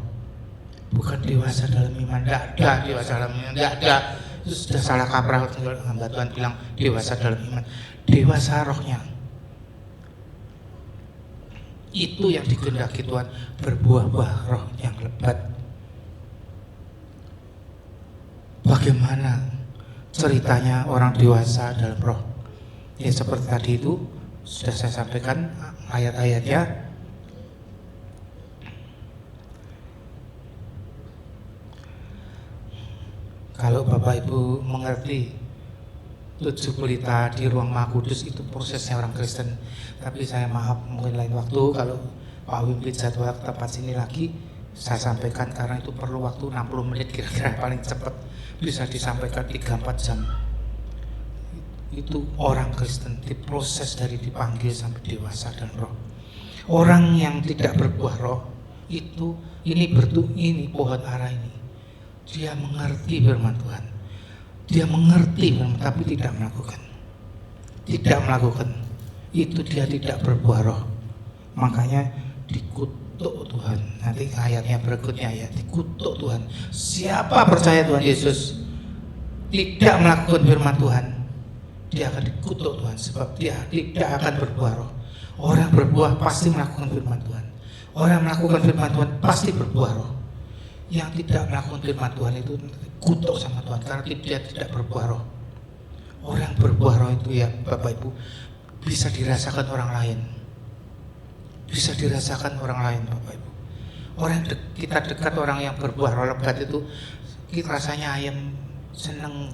[SPEAKER 3] bukan dewasa dalam iman. Tidak ada dewasa dalam iman, tidak ada. Itu sudah salah kaprah. Hamba Tuhan bilang dewasa dalam iman, dewasa rohnya. Itu yang dikehendaki Tuhan, berbuah-buah roh yang lebat. Bagaimana ceritanya orang dewasa dalam roh? Ya seperti tadi itu sudah saya sampaikan ayat-ayatnya. Kalau Bapak Ibu mengerti 7 pelita di ruang Maha Kudus itu prosesnya orang Kristen. Tapi saya maaf, mungkin lain waktu kalau Pak Wimpi jadwal ke tempat sini lagi saya sampaikan, karena itu perlu waktu 60 menit kira-kira paling cepat, bisa disampaikan 3-4 jam. Itu orang Kristen diproses dari dipanggil sampai dewasa dan roh. Orang yang tidak berbuah roh itu ini pohon ara ini, dia mengerti firman Tuhan, dia mengerti firman tapi tidak melakukan, itu dia tidak berbuah roh. Makanya dikutuk Tuhan. Nanti ayatnya berikutnya ya, dikutuk Tuhan. Siapa percaya Tuhan Yesus tidak melakukan firman Tuhan, dia akan dikutuk Tuhan, sebab dia tidak akan berbuah roh. Orang berbuah pasti melakukan firman Tuhan. Orang melakukan firman Tuhan pasti berbuah roh. Yang tidak melakukan firman Tuhan itu dikutuk sama Tuhan karena dia tidak berbuah roh. Orang berbuah roh itu ya Bapak Ibu bisa dirasakan orang lain. Bisa dirasakan orang lain Bapak Ibu. Orang kita dekat orang yang berbuah roh lebat itu, kita rasanya ayam, senang.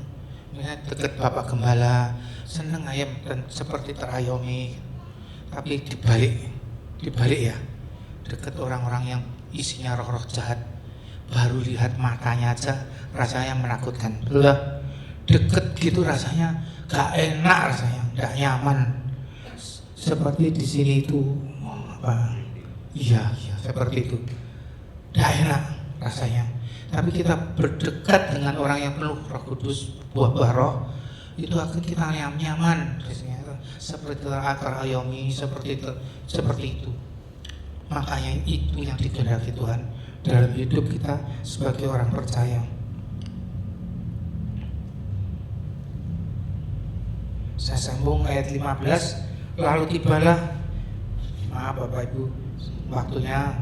[SPEAKER 3] Dekat Bapak Gembala, senang ayam dan seperti terayomi. Tapi dibalik ya, dekat orang-orang yang isinya roh-roh jahat, baru lihat matanya aja rasanya menakutkan. Udah deket gitu rasanya gak enak, rasanya gak nyaman. Seperti di sini itu iya seperti itu, gak enak rasanya. Tapi kita berdekat dengan orang yang penuh Roh Kudus, buah-buah roh, itu akan kita nyaman, seperti terayomi, seperti itu. Makanya itu yang dikehendaki Tuhan dalam hidup kita sebagai orang percaya. Saya sambung ayat 15. Lalu tibalah, maaf Bapak Ibu, waktunya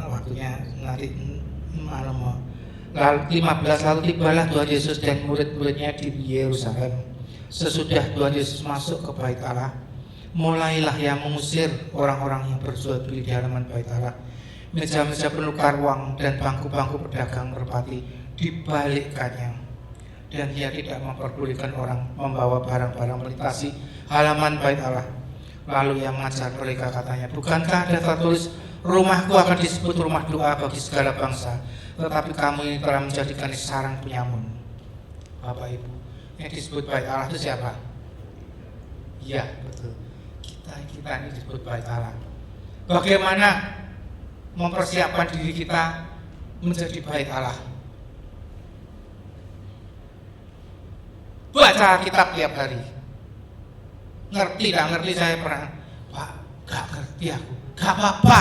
[SPEAKER 3] waktunya nanti malam. Lalu 15, lalu tibalah Tuhan Yesus dan murid-muridnya di Yerusalem. Sesudah Tuhan Yesus masuk ke Bait Allah, mulailah ia mengusir orang-orang yang berjual beli di halaman Bait Allah. Meja-meja penukar uang dan bangku-bangku pedagang merpati dibalikkannya, dan ia tidak memperbolehkan orang membawa barang-barang melintasi halaman Bait Allah. Lalu ia mengajar mereka, katanya, bukankah ada tertulis, rumahku akan disebut rumah doa bagi segala bangsa, tetapi kamu ini telah menjadikan sarang penyamun. Bapak Ibu, yang disebut Bait Allah itu siapa? Iya betul, kita ini disebut Bait Allah. Bagaimana mempersiapkan diri kita menjadi Bait Allah? Baca kitab tiap hari. Ngerti tak ngerti saya pernah, Pak, gak ngerti aku, gak apa-apa,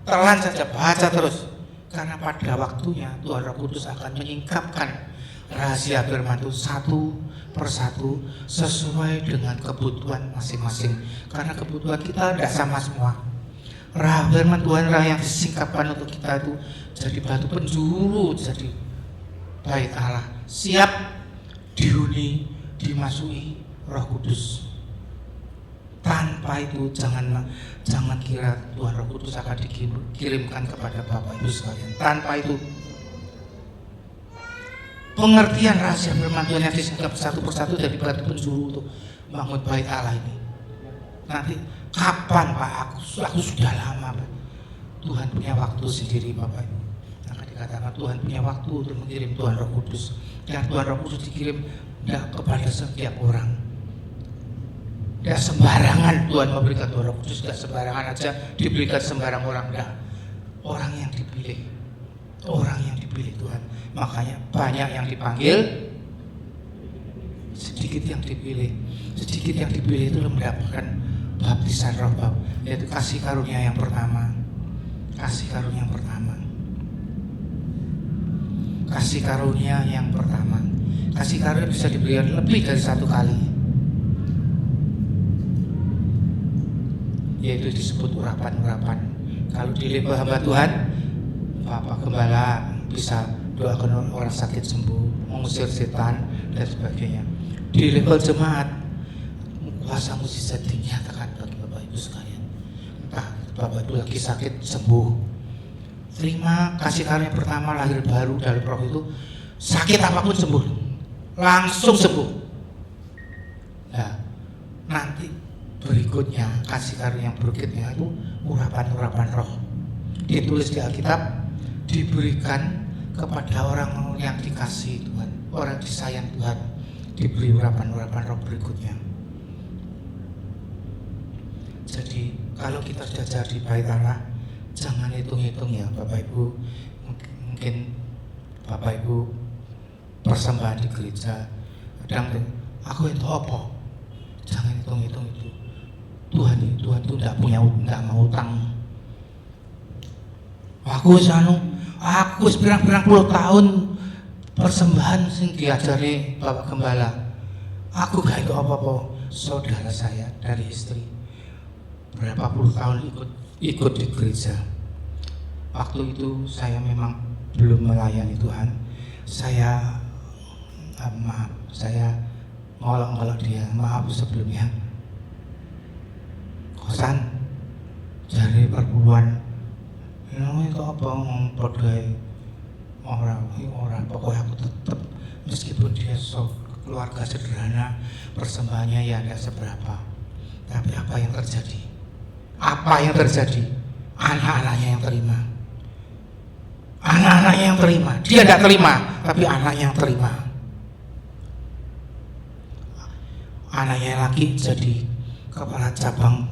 [SPEAKER 3] telan saja, baca terus. Karena pada waktunya Tuhan Roh Kudus akan menyingkapkan rahasia firman itu satu persatu sesuai dengan kebutuhan masing-masing. Karena kebutuhan kita tidak sama semua. Firman Tuhan yang disingkapkan untuk kita itu jadi batu penjuru, jadi bait Allah, siap dihuni, dimasuki Roh Kudus. Tanpa itu jangan kira Tuhan Roh Kudus akan dikirimkan kepada Bapak Ibu sekalian. Tanpa itu pengertian rahasia firman Tuhan yang disingkap satu persatu dari batu penjuru untuk bangun bait Allah ini. Nanti kapan Pak? Aku sudah lama Pak. Tuhan punya waktu sendiri Bapak Ibu. Maka dikatakan Tuhan punya waktu untuk mengirim Tuhan Roh Kudus. Dan Tuhan Roh Kudus dikirim tidak kepada setiap orang. Tidak sembarangan Tuhan memberikan Tuhan Roh Kudus, tidak sembarangan aja diberikan sembarang orang, tidak. Orang yang dipilih, orang yang dipilih Tuhan. Makanya banyak yang dipanggil, sedikit yang dipilih. Sedikit yang dipilih itu mendapatkan baptisan Roh Bapa, yaitu kasih karunia yang pertama. Kasih karunia yang pertama. Kasih karunia yang pertama. Kasih karunia bisa diberikan lebih dari satu kali, yaitu disebut urapan-urapan. Kalau di level hamba Tuhan, Bapak Gembala bisa doakan orang sakit sembuh, mengusir setan dan sebagainya. Di level jemaat, kuasa mukjizat dinyatakan bagi Bapak Ibu sekalian. Entah Bapak Ibu lagi sakit sembuh, terima kasih karunia pertama, lahir baru dalam Roh itu, sakit apapun sembuh, langsung sembuh. Nah, nanti berikutnya kasih karunia yang berikutnya itu urapan-urapan Roh. Ditulis di Alkitab, diberikan kepada orang yang dikasih Tuhan, orang disayang Tuhan, diberi urapan-urapan Roh berikutnya. Jadi kalau kita sudah jadi bait Allah, jangan hitung-hitung ya Bapak Ibu. Mungkin Bapak Ibu persembahan di gereja, kadang aku itu apa? Jangan hitung-hitung itu. Tuhan itu tidak mau utang. Aku pirang-pirang puluh tahun persembahan sing diajari Bapak Gembala. Aku gak itu apa-apa. Saudara saya dari istri berapa puluh tahun ikut di gereja. Waktu itu saya memang belum melayani Tuhan. Saya maaf, saya ngolok-ngolok dia, maaf sebelumnya. Kosan dari perpuluhan itu apa ngomong orang pokoknya aku tetap, meskipun dia keluarga sederhana, persembahannya ya tidak seberapa, tapi apa yang terjadi? Anak-anaknya yang terima. Anak-anaknya yang terima. Dia tidak terima, tapi anaknya yang terima. Anaknya lagi jadi kepala cabang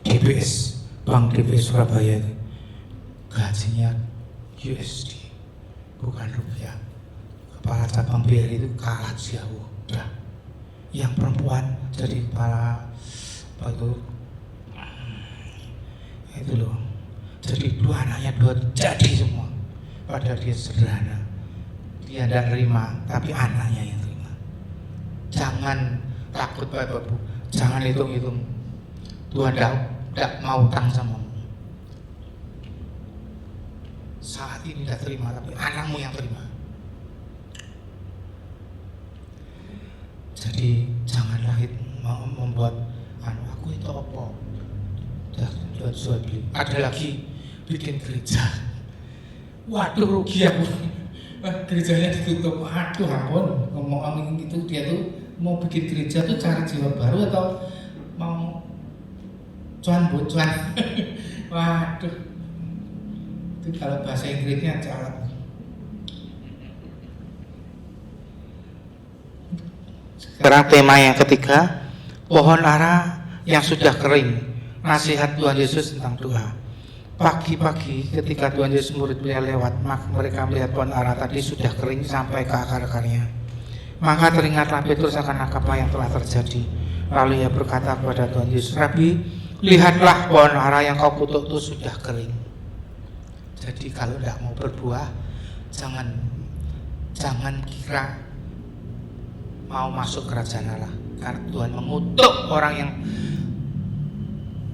[SPEAKER 3] DBS, Bank DBS Surabaya. Gajinya USD, bukan rupiah. Kepala cabang BRI itu kalah jauh. Udah. Yang perempuan jadi kepala itu loh. Jadi dua anaknya jadi semua. Padahal dia sederhana. Dia tidak terima, tapi anaknya yang terima. Jangan takut Bapak Ibu. Jangan hitung-hitung. Tuhan tidak mau utang sama. Saat ini tidak terima, tapi anakmu yang terima. Jadi janganlah membuat aku itu apa? Jual beli. Ada lagi bikin gereja. Waduh rugi aku. Gerejanya ditutup. Aduh ampun, ngomong gitu dia tuh mau bikin gereja tuh cari jiwa baru atau mau cuan-bocuan. Waduh. Itu kalau bahasa Inggrisnya jalan. Sekarang tema yang ketiga, pohon ara yang sudah kering. Nasihat Tuhan Yesus tentang doa. Pagi-pagi ketika Tuhan Yesus murid-muridnya lewat, maka mereka melihat pohon ara tadi sudah kering sampai ke akar-akarnya. Maka teringatlah Petrus akan apa yang telah terjadi. Lalu ia berkata kepada Tuhan Yesus, Rabi, lihatlah pohon ara yang kau kutuk itu sudah kering. Jadi kalau tidak mau berbuah, jangan kira mau masuk kerajaan Allah. Karena Tuhan mengutuk orang yang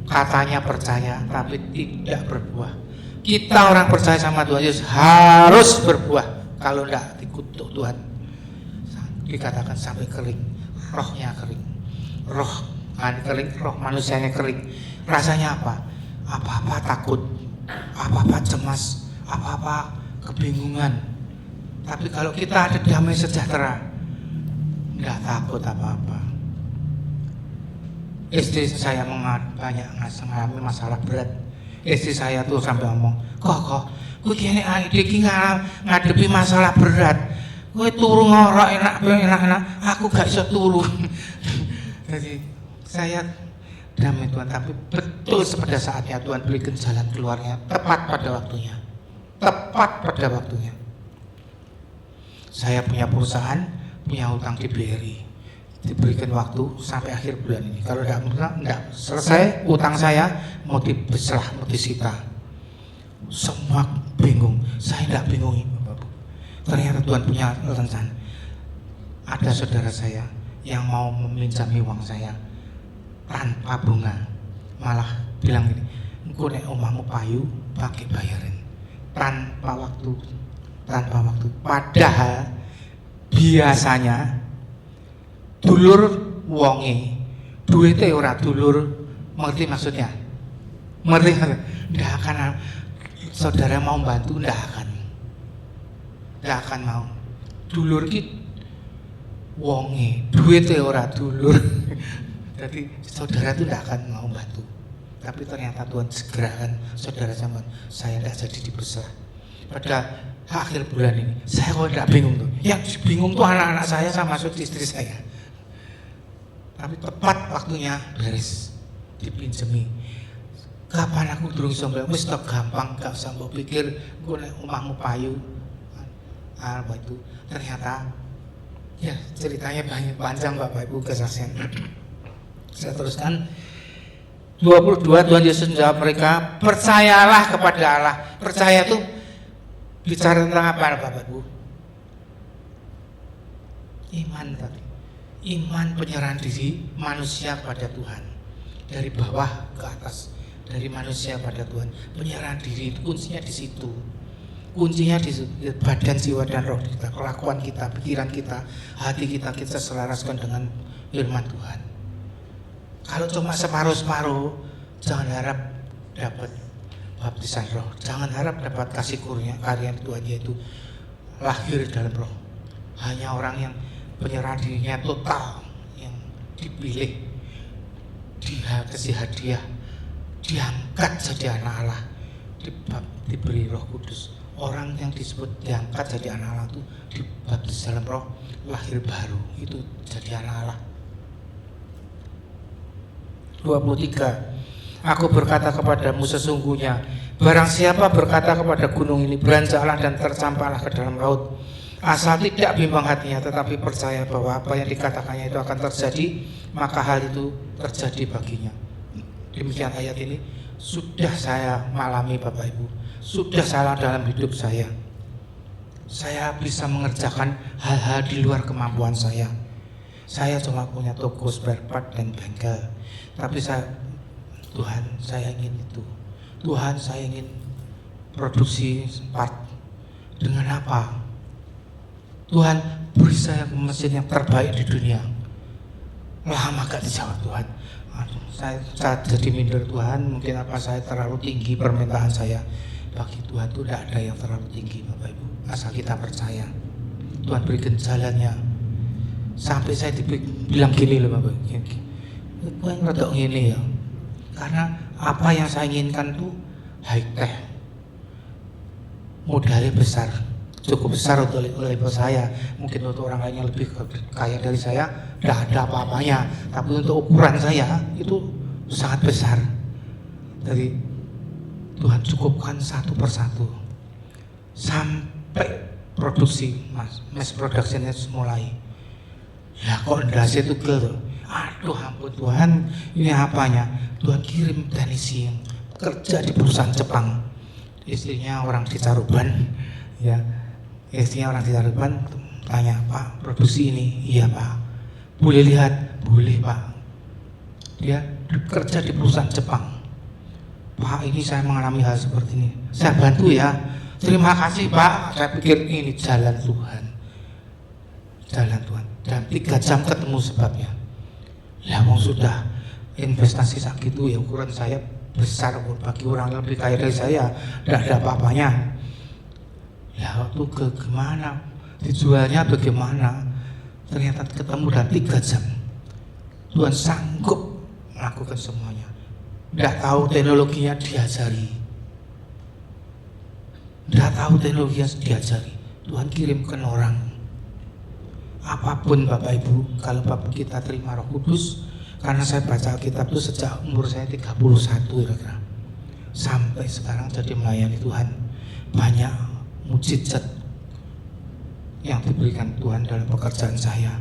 [SPEAKER 3] katanya percaya tapi tidak berbuah. Kita orang percaya sama Tuhan Yesus harus berbuah. Kalau tidak dikutuk Tuhan, dikatakan sampai kering, rohnya kering, roh kering, roh manusianya kering. Rasanya apa? Apa-apa takut, apa-apa cemas, apa-apa kebingungan. Tapi kalau kita ada damai sejahtera, nggak takut apa-apa. Istri saya banyak mengalami masalah berat. Istri saya tuh sampai ngomong, kok, gue gini iki ngadepi masalah berat. Gue turu ngorok enak, aku gak bisa turu. Jadi saya damai Tuhan, tapi betul pada saatnya Tuhan berikan jalan keluarnya tepat pada waktunya. Tepat pada waktunya. Saya punya perusahaan, punya hutang di BRI. Diberikan waktu sampai akhir bulan ini. Kalau tidak selesai utang saya, mau dibeserah, mau disita. Semua bingung. Saya tidak bingung, Bapak. Ternyata Tuhan punya rencana. Ada saudara saya yang mau meminjami uang saya tanpa bunga, malah bilang gini, engko nek omahmu payu pakai bayarin tanpa waktu. Padahal biasanya dulur wonge duwite ora dulur, mengerti maksudnya? Nggak akan saudara mau bantu, nggak akan mau. Dulur ki wonge duwite ora dulur. Jadi saudara itu nggak akan mau bantu. Tapi ternyata Tuhan segerakan saudara zaman saya tidak jadi diberserah. Pada akhir bulan ini saya kok tidak bingung tuh. Yang bingung tuh anak-anak saya sama istri saya. Tapi tepat waktunya beres dipinjemi. Kapan aku durung sampai wis tak gampang, gak usah mbok pikir gue nek omahmu payu. Apa itu? Ternyata ya ceritanya banyak panjang Bapak Ibu kesaksian. Saya teruskan 22 Tuhan Yesus menjawab mereka, percayalah kepada Allah. Percaya itu bicara tentang apa Bapak Ibu? Iman tadi. Iman penyerahan diri manusia pada Tuhan, dari bawah ke atas, dari manusia pada Tuhan. Penyerahan diri itu kuncinya di situ. Kuncinya di badan, jiwa dan roh kita, kelakuan kita, pikiran kita, hati kita selaraskan dengan firman Tuhan. Kalau cuma separuh-separuh, jangan harap dapat baptisan roh, jangan harap dapat kasih karunia Tuhan, yaitu lahir dalam roh. Hanya orang yang penyerahan dirinya total, yang dipilih, dikasih hadiah, diangkat jadi anak Allah, diberi Roh Kudus. Orang yang disebut diangkat jadi anak Allah itu dibaptis dalam roh, lahir baru, itu jadi anak Allah. 23. Aku berkata kepadamu sesungguhnya, barang siapa berkata kepada gunung ini, beranjaklah dan tercampaklah ke dalam laut, asal tidak bimbang hatinya, tetapi percaya bahwa apa yang dikatakannya itu akan terjadi, maka hal itu terjadi baginya. Demikian ayat ini sudah saya malami Bapak Ibu, sudah salah dalam hidup saya. Saya bisa mengerjakan hal-hal di luar kemampuan saya. Saya cuma punya toko spare part dan bengkel, tapi Tuhan saya ingin itu. Tuhan saya ingin produksi part. Dengan apa? Tuhan beri saya mesin yang terbaik di dunia. Lama gak dijawab Tuhan. Saya jadi minder Tuhan, mungkin apa saya terlalu tinggi permintaan saya. Bagi Tuhan itu tidak ada yang terlalu tinggi Bapak Ibu, asal kita percaya. Tuhan berikan jalannya. Sampai saya bilang gini loh Bapak Ibu, gue ngeredok gini ya, karena apa yang saya inginkan itu high tech, modalnya besar, cukup besar untuk level saya. Mungkin untuk orang lain yang lebih kaya dari saya tidak ada apa-apanya, tapi untuk ukuran saya itu sangat besar. Jadi Tuhan cukupkan satu persatu sampai produksi, mass productionnya mulai. Ya kok ndase itu gel. Aduh ampun Tuhan, ini apanya? Tuhan kirim teknisi yang kerja di perusahaan Jepang. Istrinya orang di Caruban, ya. Istrinya orang di Caruban tanya, Pak, produksi ini? Iya Pak. Boleh lihat? Boleh Pak. Dia kerja di perusahaan Jepang. Pak, ini saya mengalami hal seperti ini, saya bantu ya. Terima kasih Pak. Saya pikir ini jalan Tuhan. Jalan Tuhan. Dan 3 jam ketemu sebabnya. Ya mau sudah investasi segitu ya, ukuran saya besar bagi orang yang lebih kaya dari saya, tidak ada apa-apanya. Ya waktu gimana dijualnya bagaimana, ternyata ketemu dan 3 jam Tuhan sanggup melakukan semuanya. Tidak tahu teknologinya diajari, tidak tahu teknologinya diajari, Tuhan kirimkan orang. Apapun Bapak Ibu, kalau Bapak kita terima Roh Kudus, karena saya baca Alkitab itu sejak umur saya 31 kira-kira, sampai sekarang jadi melayani Tuhan, banyak mujizat yang diberikan Tuhan dalam pekerjaan saya.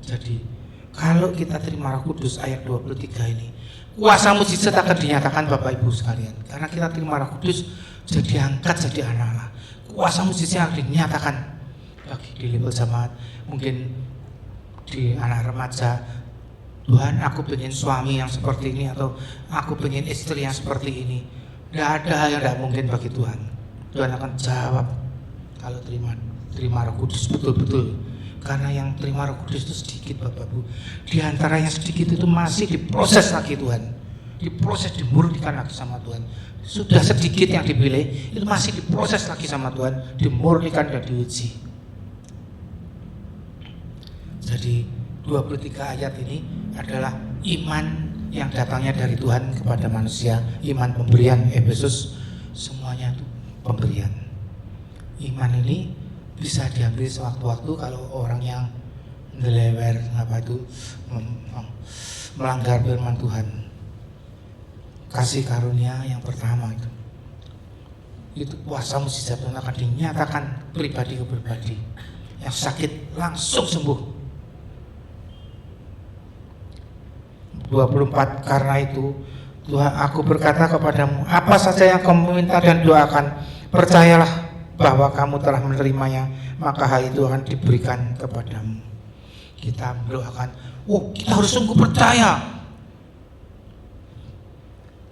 [SPEAKER 3] Jadi kalau kita terima Roh Kudus, ayat 23 ini, kuasa mujizat akan dinyatakan Bapak Ibu sekalian. Karena kita terima Roh Kudus, jadi angkat jadi anak Allah. Kuasa mujizat akan dinyatakan bagi di level jemaat, mungkin di anak remaja. Tuhan, aku pengen suami yang seperti ini, atau aku pengen istri yang seperti ini. Tidak ada hal yang tidak mungkin bagi Tuhan. Tuhan akan jawab kalau terima Roh Kudus betul-betul. Karena yang terima Roh Kudus itu sedikit Bapak Ibu. Di antara yang sedikit itu masih diproses lagi Tuhan. Diproses, dimurnikan lagi sama Tuhan. Sudah sedikit yang dipilih, itu masih diproses lagi sama Tuhan, dimurnikan dan diuji. Jadi 23 ayat ini adalah iman yang datangnya dari Tuhan kepada manusia. Iman pemberian, Efesus, semuanya itu pemberian. Iman ini bisa diambil sewaktu-waktu kalau orang yang ngelewer melanggar firman Tuhan. Kasih karunia yang pertama itu kuasa mujizat Tuhan akan dinyatakan pribadi ke pribadi. Yang sakit langsung sembuh. 24, karena itu Tuhan, aku berkata kepadamu, apa saja yang kamu minta dan doakan, percayalah bahwa kamu telah menerimanya, maka hal itu akan diberikan kepadamu. Kita mendoakan, kita harus sungguh percaya.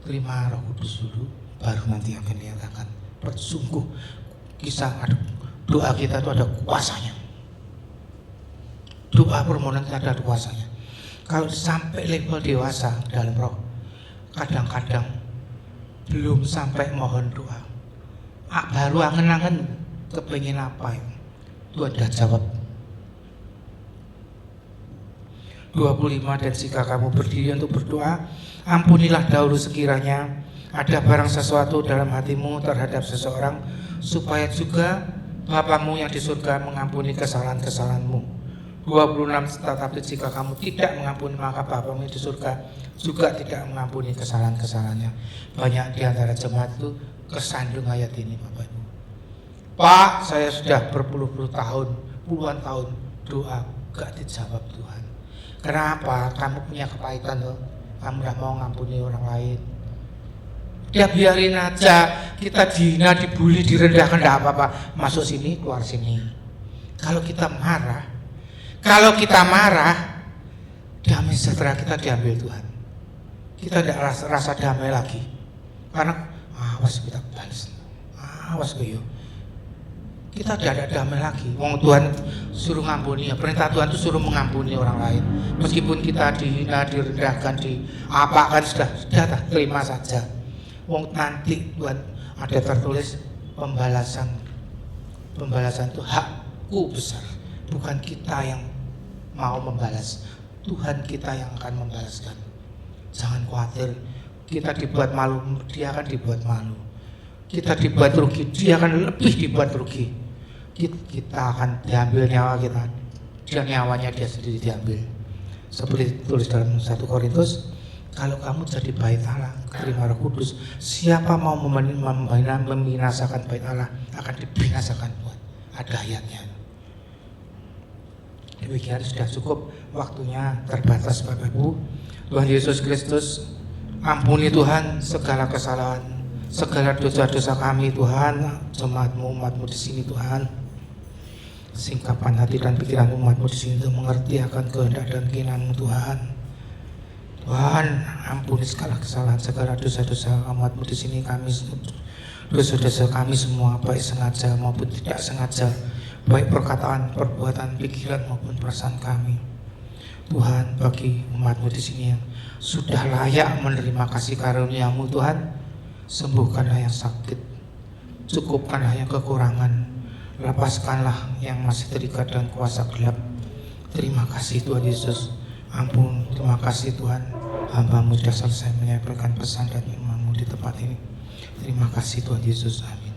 [SPEAKER 3] Terima Roh Kudus dulu, baru nanti akan dinyatakan. Bersungguh, kisah doa kita itu ada kuasanya. Doa permohonan kita ada kuasanya. Kalau sampai level dewasa dalam roh, kadang-kadang belum sampai mohon doa, baru angen-angen kepengin apa ya, Tuhan dah jawab. 25, dan jika kamu berdiri untuk berdoa, ampunilah dahulu sekiranya ada barang sesuatu dalam hatimu terhadap seseorang, supaya juga Bapamu yang di surga mengampuni kesalahan-kesalahanmu. 26, tetapi jika kamu tidak mengampuni, maka Bapamu di surga juga tidak mengampuni kesalahan-kesalahannya. Banyak di antara jemaat itu kesandung ayat ini Bapak Ibu. Pak, saya sudah berpuluh-puluh tahun, puluhan tahun doa gak dijawab Tuhan. Kenapa? Kamu punya kepahitan loh, kamu gak mau ngampuni orang lain. Ya biarin aja, kita dihina, dibully, direndahkan, gak apa-apa. Masuk sini, keluar sini. Kalau kita marah, damai sejahtera kita diambil Tuhan. Kita tidak rasa damai lagi. Karena awas kita balas, awas beyo. Kita tidak ada damai lagi. Wong Tuhan suruh ngampuni, ya perintah Tuhan itu suruh mengampuni orang lain. Meskipun kita dihina, direndahkan, diapakan, sudah terima saja. Wong nanti Tuhan ada tertulis pembalasan itu hakku besar. Bukan kita yang mau membalas, Tuhan kita yang akan membalaskan. Jangan khawatir, kita dibuat malu, dia akan dibuat malu. Kita dibuat rugi, dia akan lebih dibuat rugi. Kita akan diambil nyawa kita, dan nyawanya dia sendiri diambil. Seperti tulis dalam 1 Korintus, kalau kamu jadi bait Allah, terima Roh Kudus, siapa mau membinasakan bait Allah akan dibinasakan Tuhan. Ada ayatnya. Demikian sudah cukup, waktunya terbatas Bapak Ibu. Tuhan Yesus Kristus, ampuni Tuhan segala kesalahan, segala dosa-dosa kami Tuhan, jemaat-Mu, umat-Mu di sini Tuhan. singkapan hati dan pikiran umat-Mu di sini untuk mengerti akan kehendak dan keinginan-Mu Tuhan. Tuhan, ampuni segala kesalahan, segala dosa-dosa umat-Mu di sini. Kami dosa-dosa kami semua, baik sengaja maupun tidak sengaja, baik perkataan, perbuatan, pikiran maupun perasaan kami. Tuhan, bagi umat-Mu di sini yang sudah layak menerima kasih karunia-Mu Tuhan, sembuhkanlah yang sakit, cukupkanlah yang kekurangan, lepaskanlah yang masih terikat dengan kuasa gelap. Terima kasih Tuhan Yesus. Ampun, terima kasih Tuhan. Hamba-Mu sudah selesai menyampaikan pesan dan firman-Mu di tempat ini. Terima kasih Tuhan Yesus. Amin.